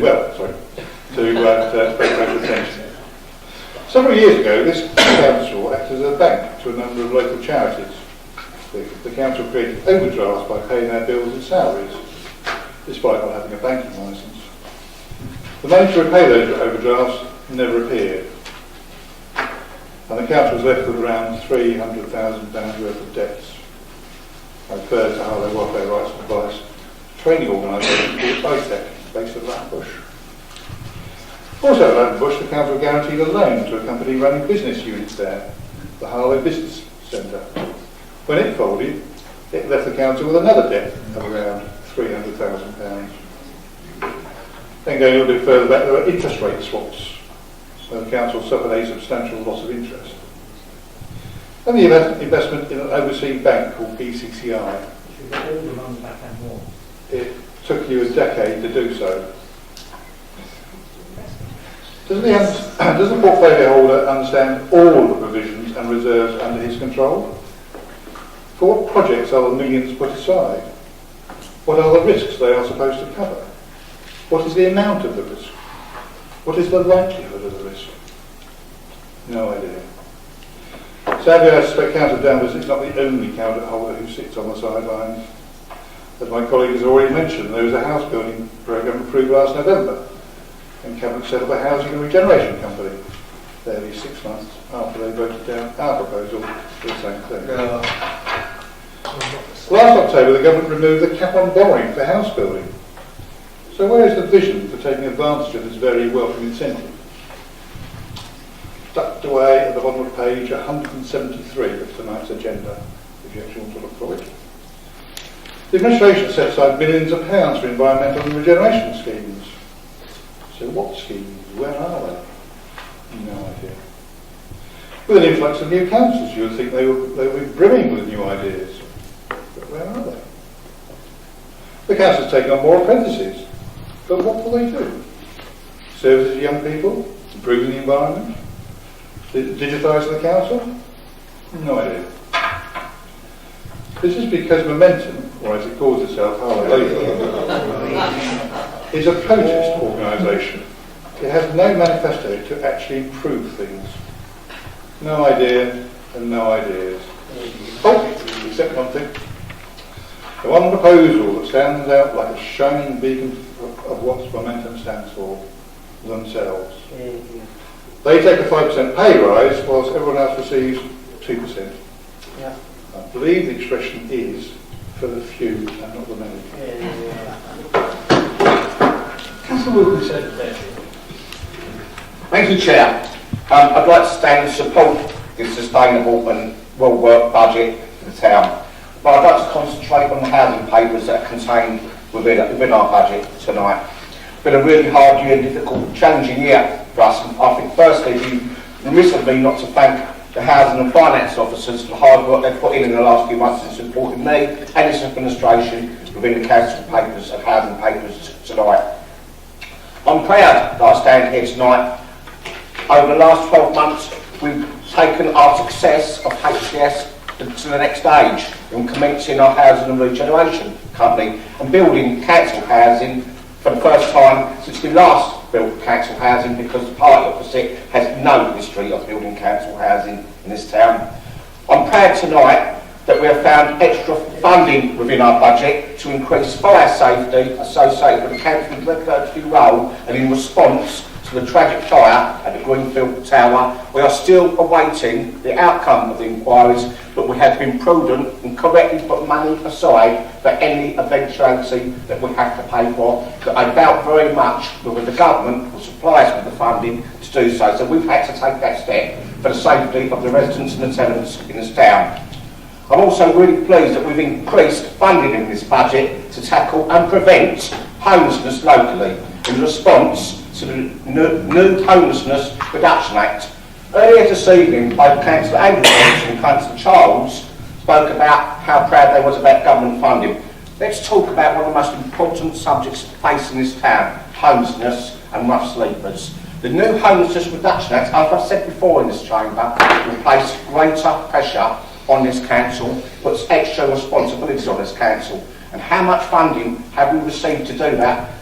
well, sorry. to pay close attention. Several years ago, this council acted as a bank to a number of local charities. The council created overdrafts by paying their bills and salaries, despite not having a banking licence. The money to repay those overdrafts never appeared, and the council was left with around £300,000 worth of debts. I refer to Harlow Welfare Rights and Advice training organisation called ITEC, based at Lattenbush. Also at Lattenbush, the council guaranteed a loan to a company running business units there, the Harlow Business Centre. When it folded, it left the council with another debt of around £300,000. Then going a little bit further back, there were interest rate swaps, where the council suffered a substantial loss of interest. And the investment in an overseas bank called BCCI. It took you a decade to do so. Does the portfolio holder understand all the provisions and reserves under his control? For what projects are the millions put aside? What are the risks they are supposed to cover? What is the amount of the risk? What is the likelihood of the risk? No idea. Sadly, I suspect Councillor Danvers is not the only cabinet holder who sits on the sidelines. As my colleague has already mentioned, there was a house building programme approved last November, and Cabinet set up a housing and regeneration company, barely 6 months after they voted down our proposal for the same thing. Last October, the government removed the cap on borrowing for house building. So where is the vision for taking advantage of this very welcome incentive? Tucked away at the bottom of page 173 of tonight's agenda, if you actually want to look for it. The administration set aside millions of pounds for environmental and regeneration schemes. So what schemes? Where are they? No idea. With an influx of new councils, you would think they would be brimming with new ideas. But where are they? The council's taken on more apprentices. But what will they do? Services to young people? Improving the environment? Digitising the council? No idea. This is because Momentum, or as it calls itself, Harlow, is a protest organisation. It has no manifesto to actually improve things. No idea and no ideas. Oh, except one thing. The one proposal that stands out like a shining beacon of what Momentum stands for, themselves. They take a 5% pay rise whilst everyone else receives 2%. Yeah. I believe the expression is for the few and not the many. Councillor Wilkinson. Thank you, Chair. I'd like to stand and support this sustainable and well-worked budget for the town. But I'd like to concentrate on the housing papers that are contained within our budget tonight. It's been a really hard year, difficult, challenging year for us. And I think firstly, it'd be remiss of me not to thank the housing and finance officers for the hard work they've put in the last few months in supporting me and this administration within the council papers and housing papers tonight. I'm proud that I stand here tonight. Over the last 12 months, we've taken our success of HCS to the next stage in commencing our housing and regeneration company and building council housing for the first time since we last built council housing, because the party opposite has no history of building council housing in this town. I'm proud tonight that we have found extra funding within our budget to increase fire safety associated with the council's regulatory role, and in response to the tragic fire at the Greenfield Tower, we are still awaiting the outcome of the inquiries, but we have been prudent and correctly put money aside for any eventuality that we have to pay for, that I doubt very much whether the government will supply us with the funding to do so. So we've had to take that step for the safety of the residents and the tenants in this town. I'm also really pleased that we've increased funding in this budget to tackle and prevent homelessness locally in response to the new Homelessness Reduction Act. Earlier this evening, both Councillor Andrews and Councillor Charles spoke about how proud they was about government funding. Let's talk about one of the most important subjects facing this town, homelessness and rough sleepers. The new Homelessness Reduction Act, as I've said before in this chamber, will place greater pressure on this council, puts extra responsibilities on this council. And how much funding have we received to do that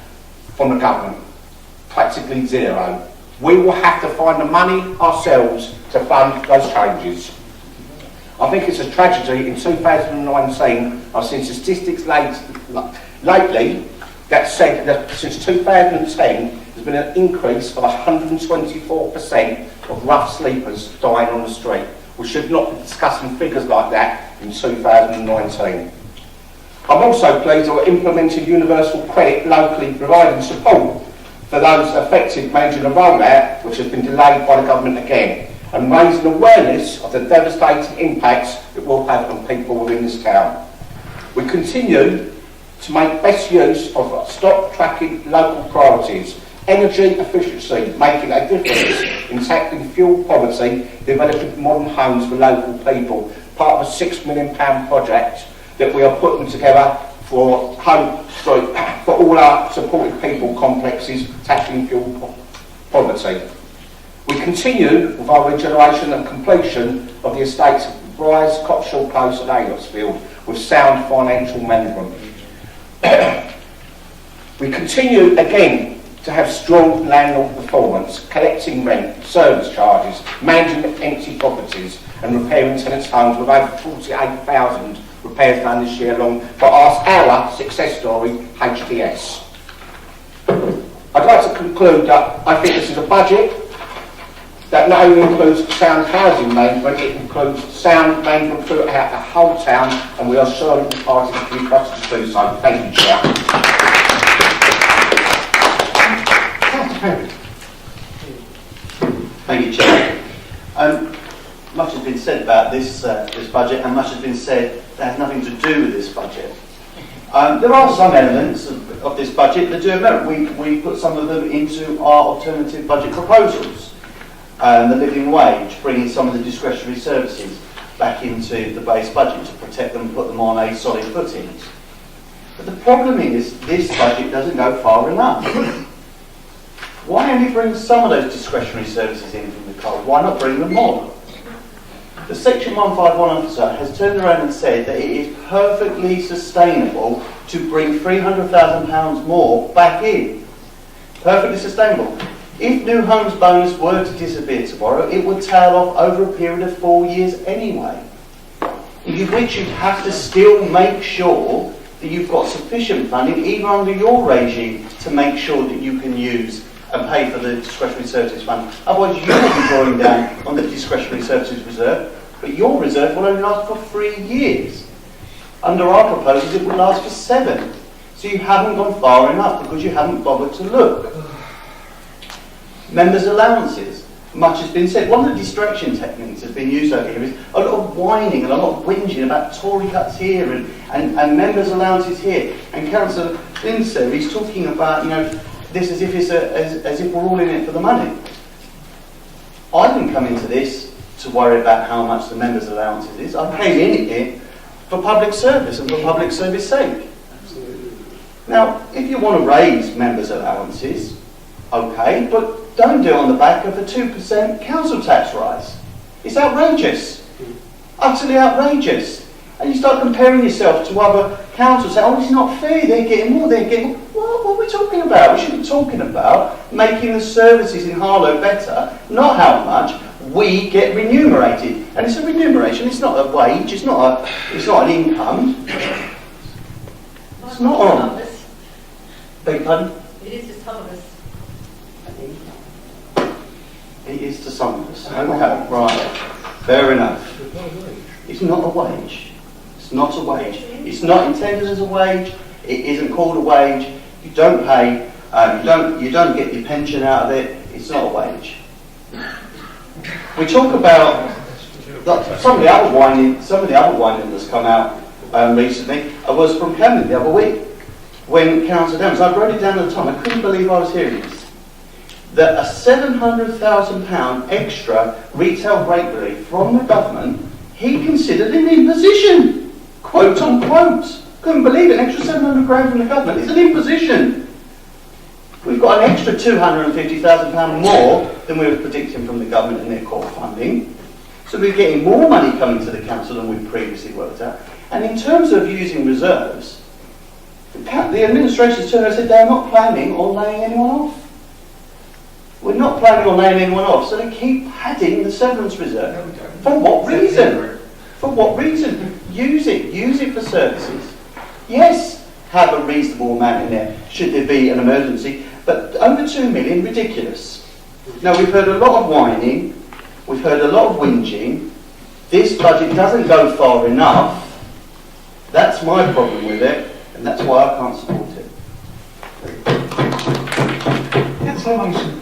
from the government? practically zero. We will have to find the money ourselves to fund those changes. I think it's a tragedy in 2019. I've seen statistics lately that said that since 2010 there's been an increase of 124% of rough sleepers dying on the street. We should not be discussing figures like that in 2019. I'm also pleased that we're implementing universal credit locally, providing support for those affected, managing the rollout, which has been delayed by the government again, and raising awareness of the devastating impacts it will have on people within this town. We continue to make best use of stop tracking local priorities, energy efficiency, making a difference in tackling fuel poverty, developing modern homes for local people, part of a £6 million project that we are putting together for all our supported people complexes tackling fuel poverty. We continue with our regeneration and completion of the estates of Bryce, Cotshaw Close and Aylotsfield with sound financial management. We continue again to have strong landlord performance, collecting rent, service charges, managing empty properties and repairing tenants' homes with over 48,000 repairs done this year along for our success story, HDS. I'd like to conclude that I think this is a budget that not only includes sound housing management, it includes sound management throughout the whole town, and we are surely departing to be trusted to do so. Thank you, Chair. Thank you, Chair. Much has been said about this budget, and much has been said that has nothing to do with this budget. There are some elements of this budget that do merit. We put some of them into our alternative budget proposals. The living wage, bringing some of the discretionary services back into the base budget to protect them and put them on a solid footing. But the problem is, this budget doesn't go far enough. Why only bring some of those discretionary services in from the coal? Why not bring them more? The Section 151 officer has turned around and said that it is perfectly sustainable to bring £300,000 more back in. Perfectly sustainable. If new homes bonus were to disappear tomorrow, it would tail off over a period of 4 years anyway, in which you have to still make sure that you've got sufficient funding, even under your regime, to make sure that you can use and pay for the discretionary services fund. Otherwise, you will be drawing down on the discretionary services reserve, but your reserve will only last for 3 years. Under our proposals, it will last for 7. So you haven't gone far enough because you haven't bothered to look. Members' allowances. Much has been said. One of the distraction techniques that's been used over here is a lot of whining and a lot of whinging about Tory cuts here and members' allowances here. And Councillor Lindsay, he's talking about, this as if as if we're all in it for the money. I didn't come into this to worry about how much the members' allowances is. I came in here for public service and for public service sake. Now, if you want to raise members' allowances, okay, but don't do it on the back of a 2% council tax rise. It's outrageous. Utterly outrageous. And you start comparing yourself to other councils, saying, oh, it's not fair, they're getting more, they're getting more. What are we talking about? We should be talking about making the services in Harlow better, not how much we get remunerated. And it's a remuneration, it's not a wage, it's not an income. It's not on. Beg your pardon? It is to some of us. It is to some of us. Okay, right. Fair enough. It's not a wage. It's not a wage. It's not intended as a wage. It isn't called a wage. You don't pay. You don't get your pension out of it. It's not a wage. We talk about some of the other whining that's come out recently. I was from Camden the other week when Councillor Downs. I wrote it down at the time. I couldn't believe I was hearing this. That a £700,000 extra retail rate relief from the government, he considered an imposition, quote unquote. Couldn't believe it. An extra 700 grand from the government is an imposition. We've got an extra £250,000 more than we were predicting from the government in their core funding. So we're getting more money coming to the council than we previously worked out. And in terms of using reserves, the administration turned around and said they're not planning on laying anyone off. We're not planning on laying anyone off, so they keep padding the severance reserve. For what reason? For what reason? Use it for services. Yes, have a reasonable amount in there, should there be an emergency, but over 2 million, ridiculous. Now, we've heard a lot of whining, we've heard a lot of whinging. This budget doesn't go far enough. That's my problem with it, and that's why I can't support it. Councillor Mason.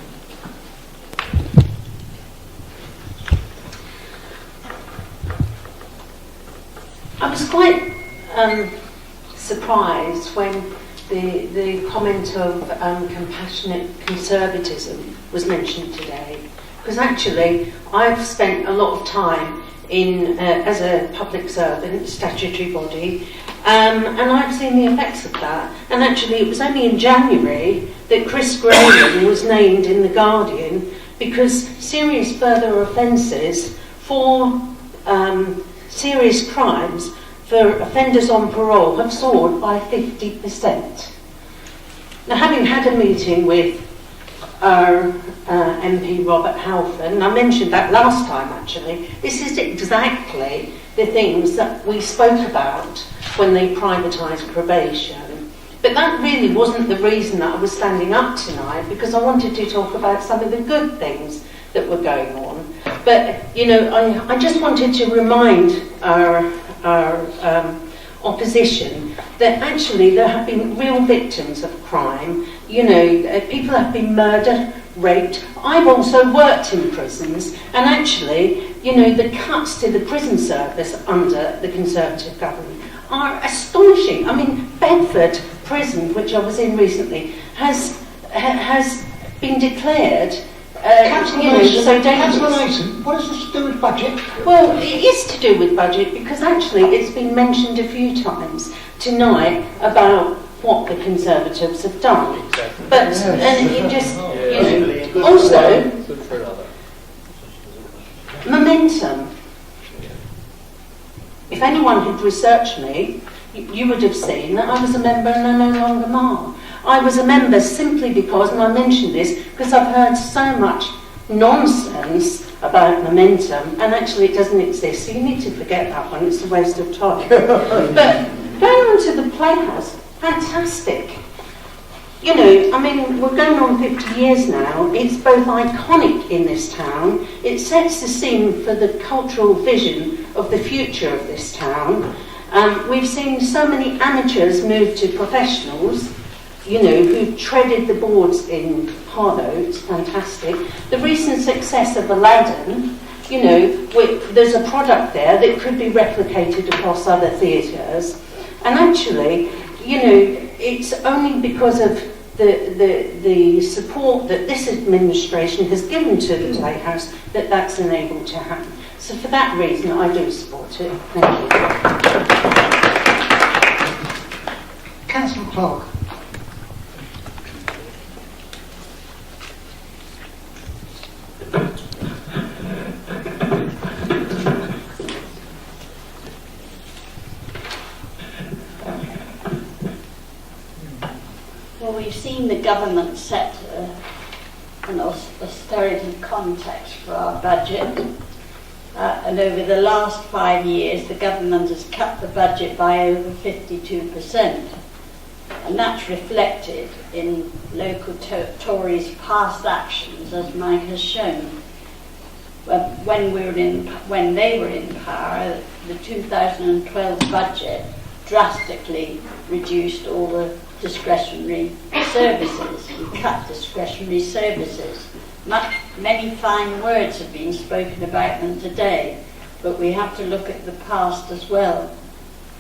I was quite surprised when the comment of compassionate conservatism was mentioned today, because actually I've spent a lot of time in as a public servant, statutory body, and I've seen the effects of that. And actually it was only in January that Chris Graham was named in The Guardian, because serious further offences for serious crimes for offenders on parole have soared by 50%. Now, having had a meeting with our MP Robert Halfon, and I mentioned that last time actually, this is exactly the things that we spoke about when they privatised probation. But that really wasn't the reason that I was standing up tonight, because I wanted to talk about some of the good things that were going on. But, you know, I just wanted to remind our opposition that actually there have been real victims of crime. You know, people have been murdered, raped. I've also worked in prisons, and actually, you know, the cuts to the prison service under the Conservative government are astonishing. I mean, Bedford Prison, which I was in recently, has been declared Councillor Mason, what does this to do with budget? Well, it is to do with budget, because actually it's been mentioned a few times tonight about what the Conservatives have done. But, and you just, you know, also, momentum. If anyone had researched me, you would have seen that I was a member and I no longer am. I was a member simply because, and I mentioned this, because I've heard so much nonsense about momentum, and actually it doesn't exist, so you need to forget that one, it's a waste of time. But going on to the Playhouse, fantastic. You know, I mean, we're going on 50 years now. It's both iconic in this town, it sets the scene for the cultural vision of the future of this town. We've seen so many amateurs move to professionals, you know, who've treaded the boards in Harlow. It's fantastic. The recent success of Aladdin, you know, there's a product there that could be replicated across other theatres. And actually, you know, it's only because of the support that this administration has given to the Playhouse that that's enabled to happen. So for that reason, I do support it. Thank you. Councillor Clark. Well, we've seen the government set an austerity context for our budget, and over the last 5 years the government has cut the budget by over 52%, and that's reflected in local Tories' past actions, as Mike has shown. When they were in power, the 2012 budget drastically reduced all the discretionary services. We cut discretionary services. Many fine words have been spoken about them today, but we have to look at the past as well.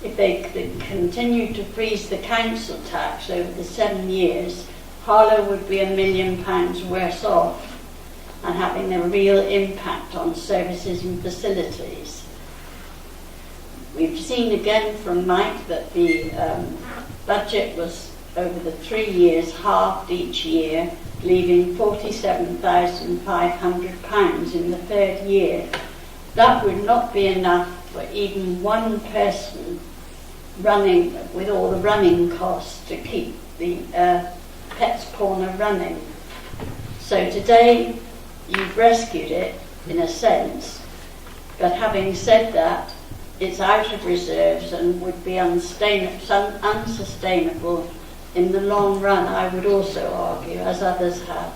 If they continue to freeze the council tax over the 7 years, Harlow would be £1 million worse off and having a real impact on services and facilities. We've seen again from Mike that the budget was over the 3 years halved each year, leaving £47,500 in the third year. That would not be enough for even one person running, with all the running costs, to keep the Pets Corner running. So today you've rescued it in a sense, but having said that, it's out of reserves and would be unsustainable in the long run, I would also argue, as others have.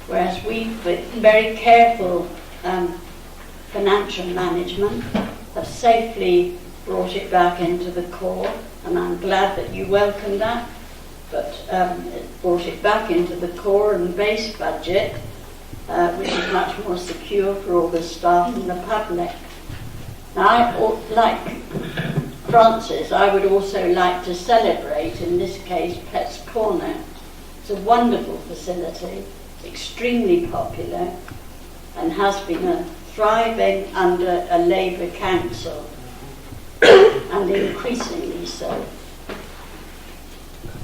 Whereas we've, with very careful financial management, have safely brought it back into the core, and I'm glad that you welcome that, but it brought it back into the core and base budget, which is much more secure for all the staff and the public. Now, like Francis, I would also like to celebrate, in this case, Pets Corner. It's a wonderful facility, extremely popular, and has been thriving under a Labour council, and increasingly so.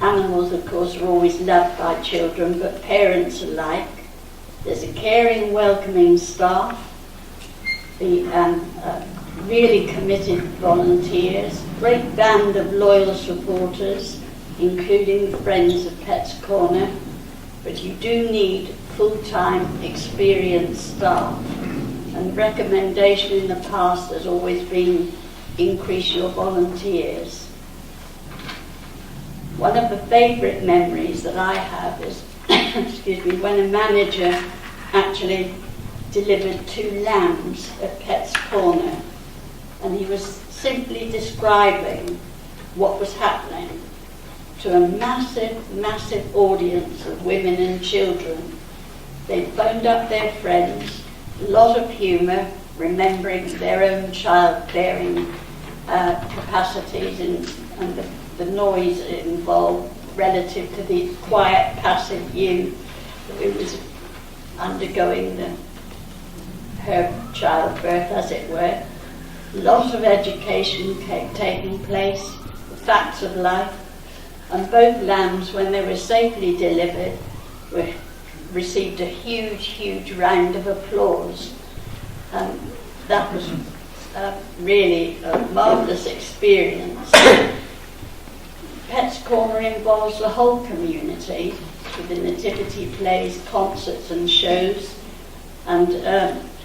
Animals, of course, are always loved by children, but parents alike. There's a caring, welcoming staff, the really committed volunteers, great band of loyal supporters, including the Friends of Pets Corner, but you do need full-time experienced staff, and recommendation in the past has always been increase your volunteers. One of the favourite memories that I have is when a manager actually delivered 2 lambs at Pets Corner, and he was simply describing what was happening to a massive audience of women and children. They phoned up their friends, a lot of humour, remembering their own childbearing capacities and the noise involved relative to the quiet, passive youth who was undergoing her childbirth, as it were. Lots of education taking place, the facts of life, and both lambs, when they were safely delivered, received a huge round of applause. And that was really a marvellous experience. Pets Corner involves the whole community with the nativity plays, concerts and shows, and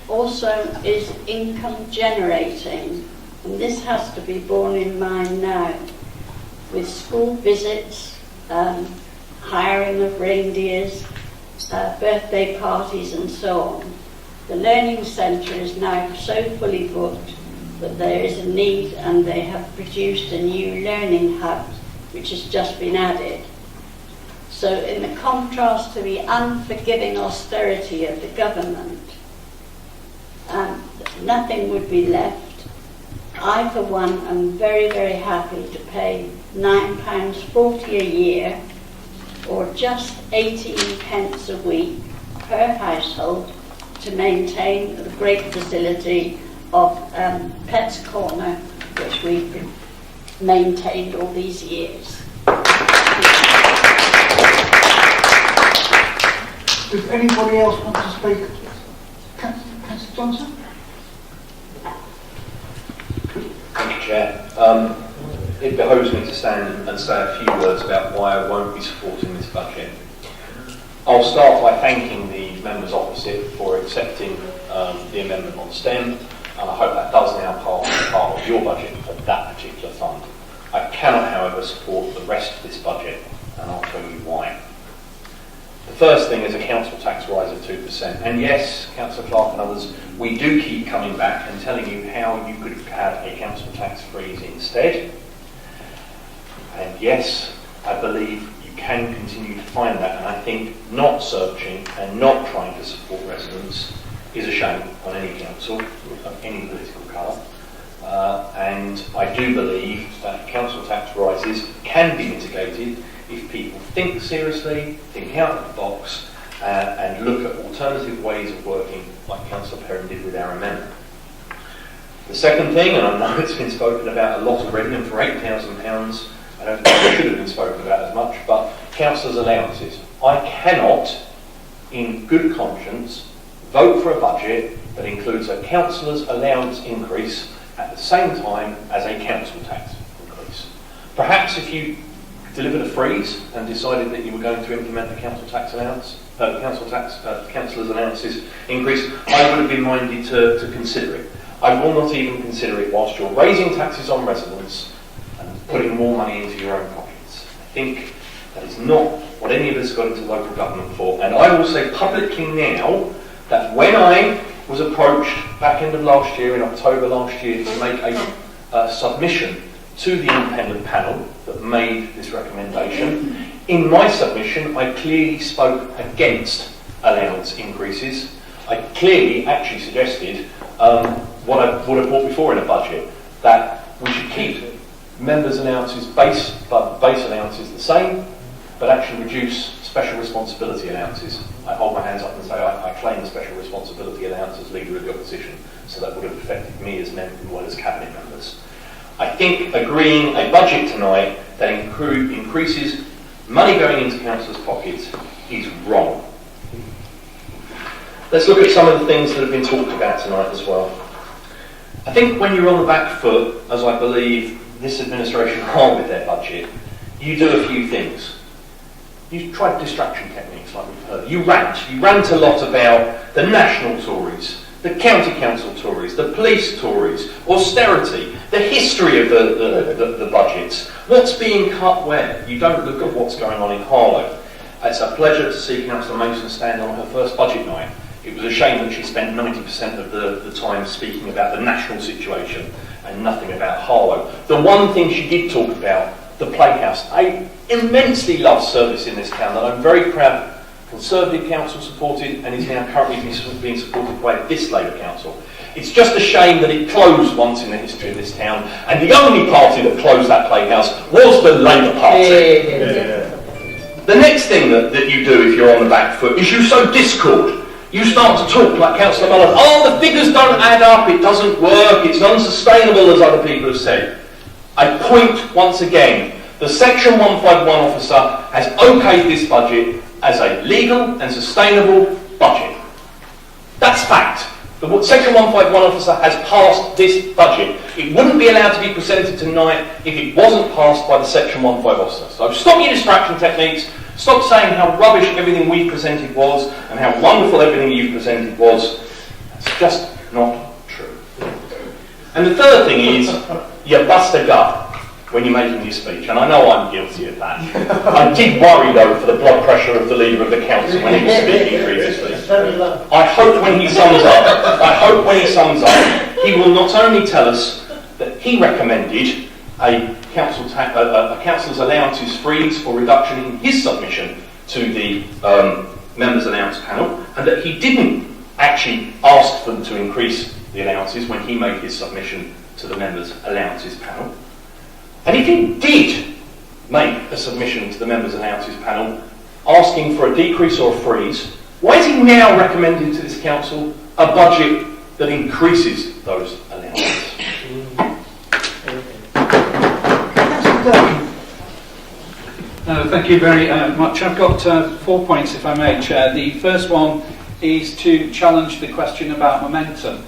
also is income generating, and this has to be borne in mind now, with school visits, hiring of reindeers, birthday parties and so on. The Learning Centre is now so fully booked that there is a need, and they have produced a new learning hub which has just been added. So in the contrast to the unforgiving austerity of the government, nothing would be left. I, for one, am very happy to pay £9.40 a year, or just 18 pence a week per household, to maintain the great facility of Pets Corner, which we've maintained all these years. Does anybody else want to speak? Councillor Johnson? Thank you, Chair. It behoves me to stand and say a few words about why I won't be supporting this budget. I'll start by thanking the members opposite for accepting the amendment on STEM, and I hope that does now pass as part of your budget for that particular fund. I cannot, however, support the rest of this budget, and I'll tell you why. The first thing is a council tax rise of 2%. And yes, Councillor Clark and others, we do keep coming back and telling you how you could have a council tax freeze instead. And yes, I believe you can continue to find that, and I think not searching and not trying to support residents is a shame on any council of any political colour. And I do believe that council tax rises can be mitigated if people think seriously, think out of the box, and look at alternative ways of working, like Councillor Perrin did with our amendment. The second thing, and I know it's been spoken about a lot already, and for £8,000, I don't think it should have been spoken about as much, but councillors' allowances. I cannot, in good conscience, vote for a budget that includes a councillor's allowance increase at the same time as a council tax increase. Perhaps if you delivered a freeze and decided that you were going to implement the council tax allowance, councillors' allowances increase, I would have been minded to consider it. I will not even consider it whilst you're raising taxes on residents and putting more money into your own pockets. I think that is not what any of us got into local government for. And I will say publicly now that when I was approached back end of last year, in October last year, to make a submission to the independent panel that made this recommendation, in my submission I clearly spoke against allowance increases. I clearly actually suggested what I would have brought before in a budget, that we should keep members' allowances, base allowances the same, but actually reduce special responsibility allowances. I hold my hands up and say I claim the special responsibility allowance as Leader of the Opposition, so that would have affected me as member as well as Cabinet members. I think agreeing a budget tonight that increases money going into councillors' pockets is wrong. Let's look at some of the things that have been talked about tonight as well. I think when you're on the back foot, as I believe this administration are with their budget, you do a few things. You tried distraction techniques like we've heard. You rant a lot about the national Tories, the county council Tories, the police Tories, austerity, the history of the budgets, what's being cut where. You don't look at what's going on in Harlow. It's a pleasure to see Councillor Mason stand on her first budget night. It was a shame that she spent 90% of the time speaking about the national situation and nothing about Harlow. The one thing she did talk about, the Playhouse. I immensely love service in this town that I'm very proud Conservative Council supported and is now currently being supported by this Labour Council. It's just a shame that it closed once in the history of this town, and the only party that closed that Playhouse was the Labour Party. The next thing that you do if you're on the back foot is you sow discord. You start to talk like Councillor Mullin, the figures don't add up, it doesn't work, it's unsustainable, as other people have said. I point once again, the Section 151 officer has okayed this budget as a legal and sustainable budget. That's fact. The Section 151 officer has passed this budget. It wouldn't be allowed to be presented tonight if it wasn't passed by the Section 151 officer. So stop your distraction techniques, stop saying how rubbish everything we presented was and how wonderful everything you presented was. It's just not true. And the third thing is, you bust a gut when you're making your speech, and I know I'm guilty of that. I did worry, though, for the blood pressure of the Leader of the Council when he was speaking previously. I hope when he sums up, he will not only tell us that he recommended a councillor's allowances freeze or reduction in his submission to the members' allowance panel, and that he didn't actually ask them to increase the allowances when he made his submission to the members' allowances panel. And if he did make a submission to the members' allowances panel asking for a decrease or a freeze, why is he now recommending to this council a budget that increases those allowances? Thank you very much. I've got 4 points, if I may, Chair. The first one is to challenge the question about momentum.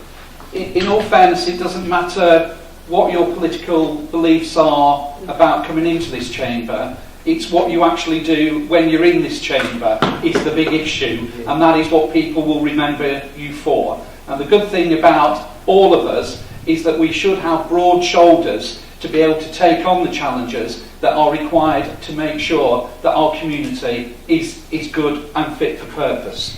In all fairness, it doesn't matter what your political beliefs are about coming into this chamber. It's what you actually do when you're in this chamber is the big issue, and that is what people will remember you for. And the good thing about all of us is that we should have broad shoulders to be able to take on the challenges that are required to make sure that our community is good and fit for purpose.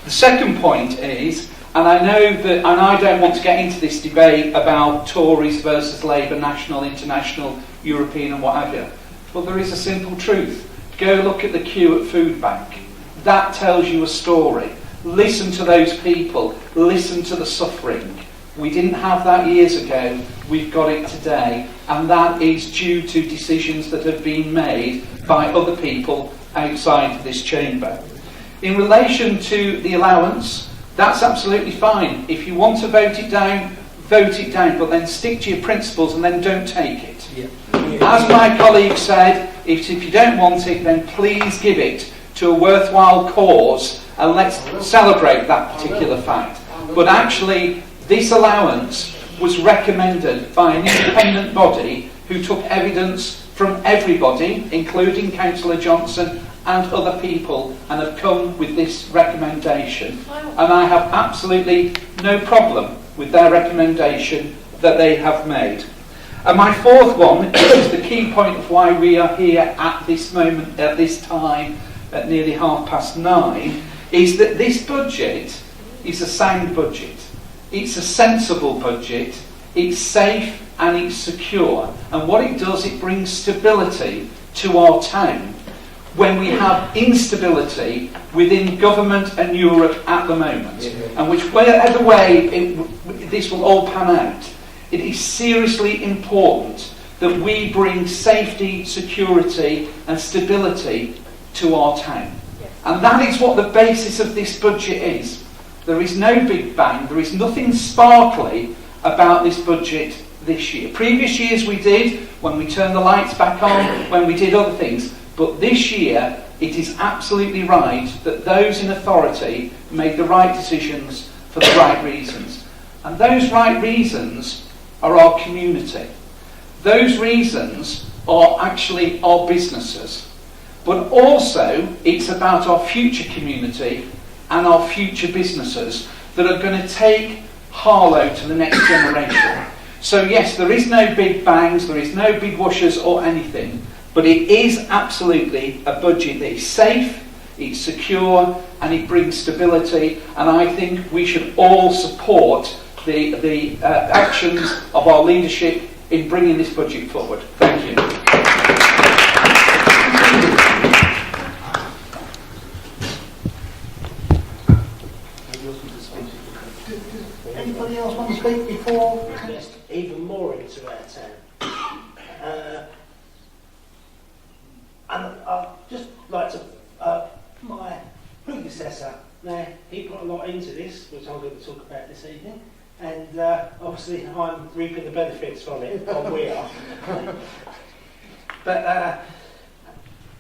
The second point is, and I know that, and I don't want to get into this debate about Tories versus Labour, national, international, European and what have you, but there is a simple truth. Go look at the queue at Food Bank. That tells you a story. Listen to those people. Listen to the suffering. We didn't have that years ago. We've got it today. And that is due to decisions that have been made by other people outside this chamber. In relation to the allowance, that's absolutely fine. If you want to vote it down, but then stick to your principles and then don't take it. As my colleague said, if you don't want it, then please give it to a worthwhile cause and let's celebrate that particular fact. But actually, this allowance was recommended by an independent body who took evidence from everybody, including Councillor Johnson and other people, and have come with this recommendation. And I have absolutely no problem with their recommendation that they have made. And my fourth one is the key point of why we are here at this moment, at this time, at nearly 9:30, is that this budget is a sound budget. It's a sensible budget. It's safe and it's secure. And what it does, it brings stability to our town when we have instability within government and Europe at the moment. And whichever way this will all pan out, it is seriously important that we bring safety, security and stability to our town. And that is what the basis of this budget is. There is no big bang, there is nothing sparkly about this budget this year. Previous years we did, when we turned the lights back on, when we did other things. But this year, it is absolutely right that those in authority made the right decisions for the right reasons. And those right reasons are our community. Those reasons are actually our businesses. But also, it's about our future community and our future businesses that are going to take Harlow to the next generation. So yes, there is no big bangs, there is no big whooshes or anything, but it is absolutely a budget that is safe, it's secure, and it brings stability. And I think we should all support the actions of our leadership in bringing this budget forward. Thank you. Anybody else want to speak before? Even more into our town. And I'd just like to, my predecessor, now he put a lot into this, which I'm going to talk about this evening, and obviously I'm reaping the benefits from it, or we are. But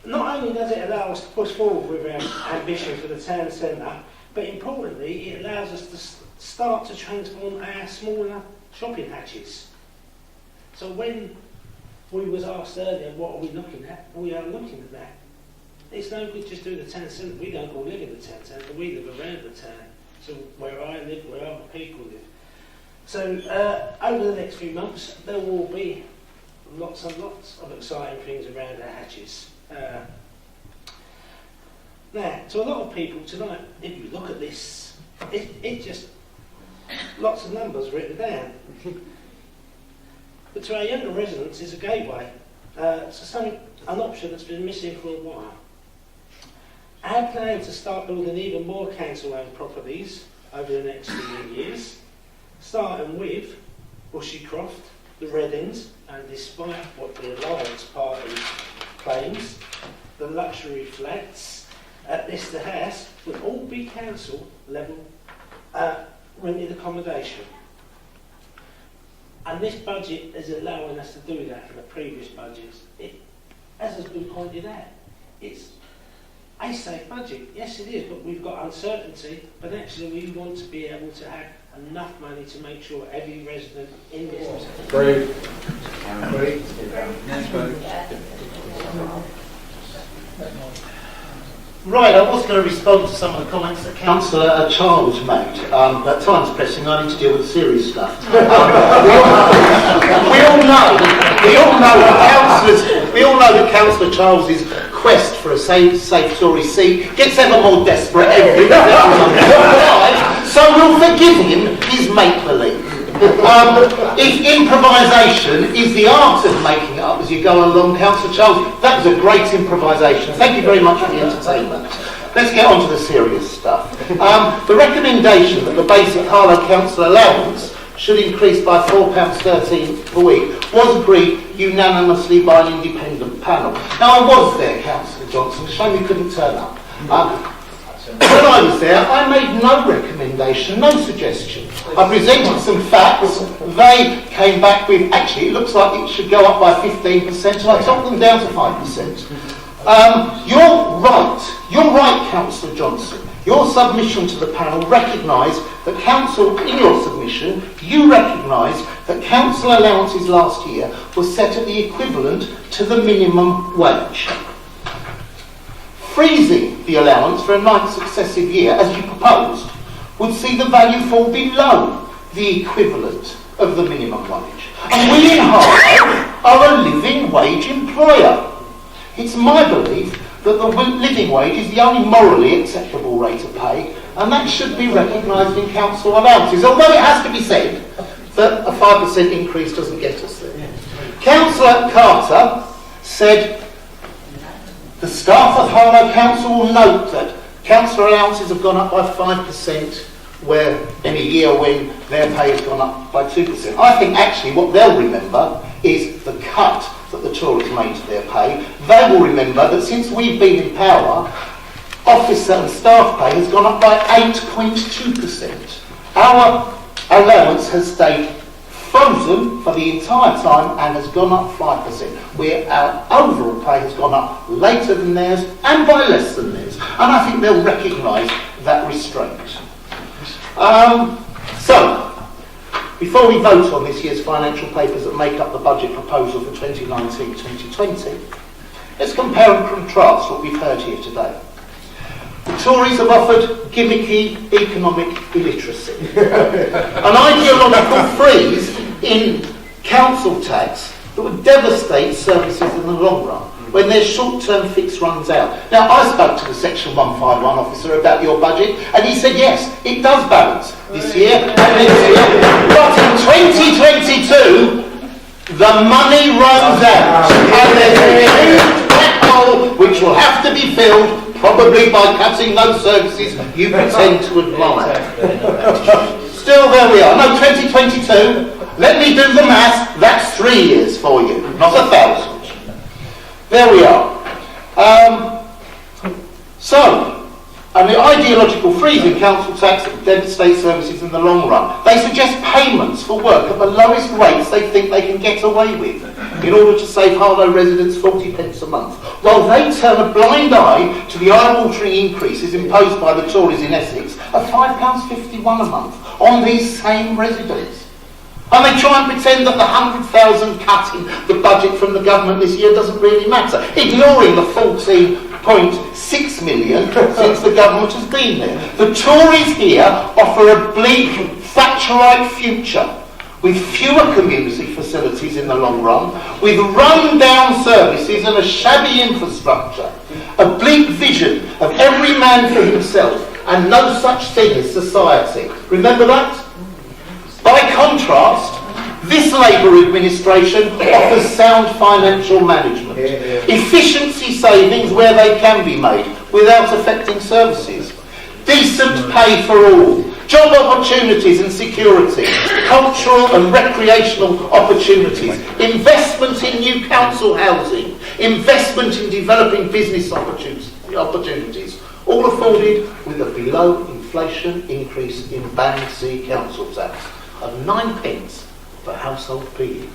not only does it allow us to push forward with our ambition for the town centre, but importantly it allows us to start to transform our smaller shopping hatches. So when we was asked earlier, what are we looking at? We are looking at that. It's no good just doing the town centre. We don't all live in the town centre, we live around the town. So where I live, where other people live. So over the next few months, there will be lots and lots of exciting things around our hatches. Now, to a lot of people tonight, if you look at this, it just, lots of numbers written down. But to our younger residents, it's a gateway. It's an option that's been missing for a while. Our plan to start building even more council-owned properties over the next few years, starting with Bushycroft, the Reddings, and despite what the Alliance Party claims, the luxury flats at Lister House will all be council level rented accommodation. And this budget is allowing us to do that in the previous budgets. As has been pointed out, it's a safe budget. Yes, it is, but we've got uncertainty. But actually, we want to be able to have enough money to make sure every resident in this. Agree. Right, I was going to respond to some of the comments that Councillor Charles made, but time's pressing, I need to deal with the serious stuff. we all know that Councillor Charles's quest for a safe Tory seat gets ever more desperate every time, so we'll forgive him his make-believe. If improvisation is the art of making it up as you go along, Councillor Charles, that was a great improvisation. Thank you very much for the entertainment. Let's get on to the serious stuff. The recommendation that the basic Harlow Council allowance should increase by £4.13 per week was agreed unanimously by an independent panel. Now, I was there, Councillor Johnson, shame you couldn't turn up. When I was there, I made no recommendation, no suggestion. I presented some facts. They came back with, actually, it looks like it should go up by 15%, and I took them down to 5%. You're right, Councillor Johnson. Your submission to the panel recognised that council, in your submission, you recognised that council allowances last year were set at the equivalent to the minimum wage. Freezing the allowance for a ninth successive year, as you proposed, would see the value fall below the equivalent of the minimum wage. And we in Harlow are a living wage employer. It's my belief that the living wage is the only morally acceptable rate of pay, and that should be recognised in council allowances, although it has to be said that a 5% increase doesn't get us there. Councillor Carter said, the staff of Harlow Council will note that council allowances have gone up by 5%, where in a year when their pay has gone up by 2%. I think actually what they'll remember is the cut that the Tories made to their pay. They will remember that since we've been in power, officer and staff pay has gone up by 8.2%. Our allowance has stayed frozen for the entire time and has gone up 5%, where our overall pay has gone up later than theirs and by less than theirs. And I think they'll recognise that restraint. So, before we vote on this year's financial papers that make up the budget proposal for 2019-2020, let's compare and contrast what we've heard here today. The Tories have offered gimmicky economic illiteracy, an ideological freeze in council tax that would devastate services in the long run when their short-term fix runs out. Now, I spoke to the Section 151 officer about your budget, and he said, yes, it does balance this year and next year, but in 2022, the money runs out, and there's a huge black hole which will have to be filled, probably by cutting those services you pretend to admire. Still, there we are. No, 2022, let me do the maths, that's 3 years for you, not 1,000. There we are. And the ideological freeze in council tax that devastates services in the long run. They suggest payments for work at the lowest rates they think they can get away with in order to save Harlow residents 40p a month, while they turn a blind eye to the eye-watering increases imposed by the Tories in Essex of £5.51 a month on these same residents. And they try and pretend that the 100,000 cut in the budget from the government this year doesn't really matter, ignoring the 14.6 million since the government has been there. The Tories here offer a bleak, Thatcherite future with fewer community facilities in the long run, with run-down services and a shabby infrastructure, a bleak vision of every man for himself and no such thing as society. Remember that? By contrast, this Labour administration offers sound financial management, efficiency savings where they can be made without affecting services, decent pay for all, job opportunities and security, cultural and recreational opportunities, investment in new council housing, investment in developing business opportunities, all afforded with a below-inflation increase in Band C council tax of 9p per household per year.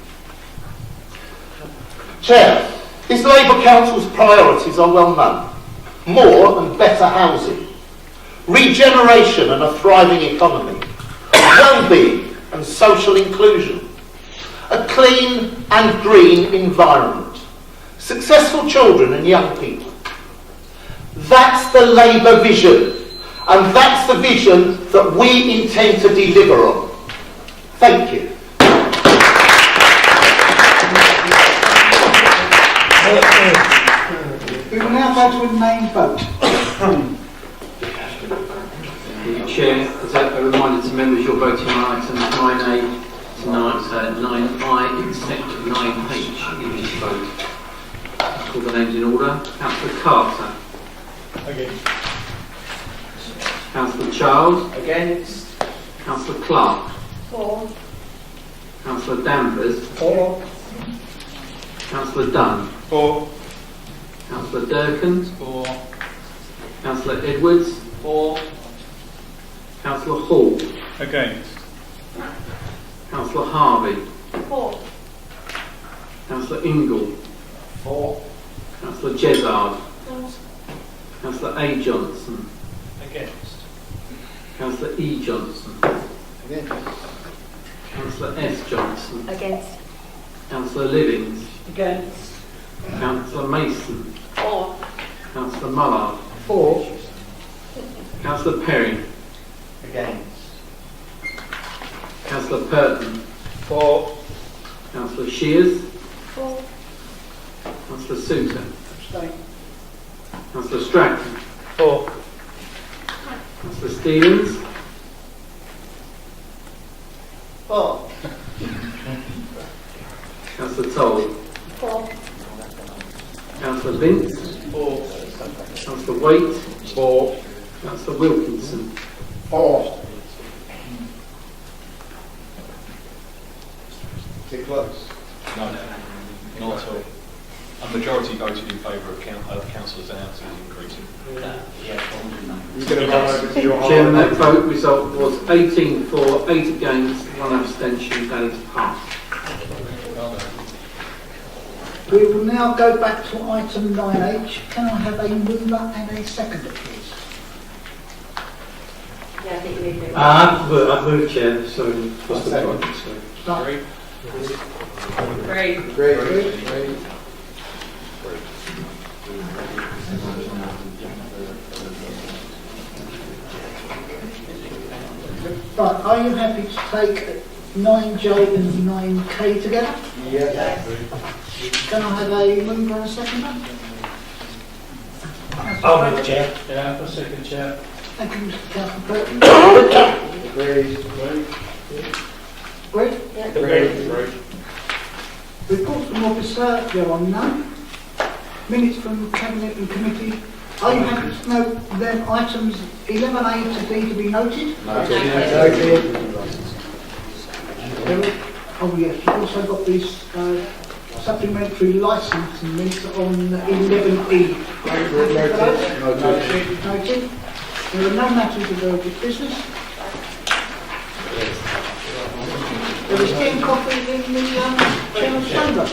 Chair, this Labour Council's priorities are well known. More and better housing, regeneration and a thriving economy, well-being and social inclusion, a clean and green environment, successful children and young people. That's the Labour vision, and that's the vision that we intend to deliver on. Thank you. We will now go to a named vote. Chair, as a reminder to members, your voting on items 9A to 9I, except 9H in this vote. I'll call the names in order. Councillor Carter. Against. Councillor Charles. Against. Councillor Clark. For. Councillor Danvers. For. Councillor Dunn. For. Councillor Durkins. For. Councillor Edwards. For. Councillor Hall. Against. Councillor Harvey. For. Councillor Ingle. For. Councillor Jezard. Councillor A. Johnson. Against. Councillor E. Johnson. Against. Councillor S. Johnson. Against. Councillor Livings. Against. Councillor Mason. For. Councillor Mullard. For. Councillor Perry. Against. Councillor Purton. For. Councillor Shears. For. Councillor Souter. Abstain. Councillor Stratton. For. Councillor Stevens. For. Councillor Toll. For. Councillor Vince. For. Councillor Waite. For. Councillor Wilkinson. For. Is it close? No, not at all. A majority voted in favour of councillors' allowances increasing. You're going to run over to your Chairman, that vote result was 18 for, 8 against, 1 abstention. That is passed. We will now go back to item 9H. Can I have a mover and a seconder, please? Yeah, I think you need to. I've moved, Chair, so what's the point? Start. Great. Great. Right, are you happy to take 9J and 9K together? Yes. Can I have a mover and a seconder? I'll move, Chair. Yeah, for second chair. Thank you, Mr. Councillor Burton. Agreed. Great. Agreed. Reports from officer, there are none. Minutes from cabinet and committee. Are you happy to note then items 11A to D to be noted? Noted. Oh yes, you've also got these supplementary licensing minutes on 11E. Noted. There are no matters of urgent business. There is tea and coffee in the chairman's chamber.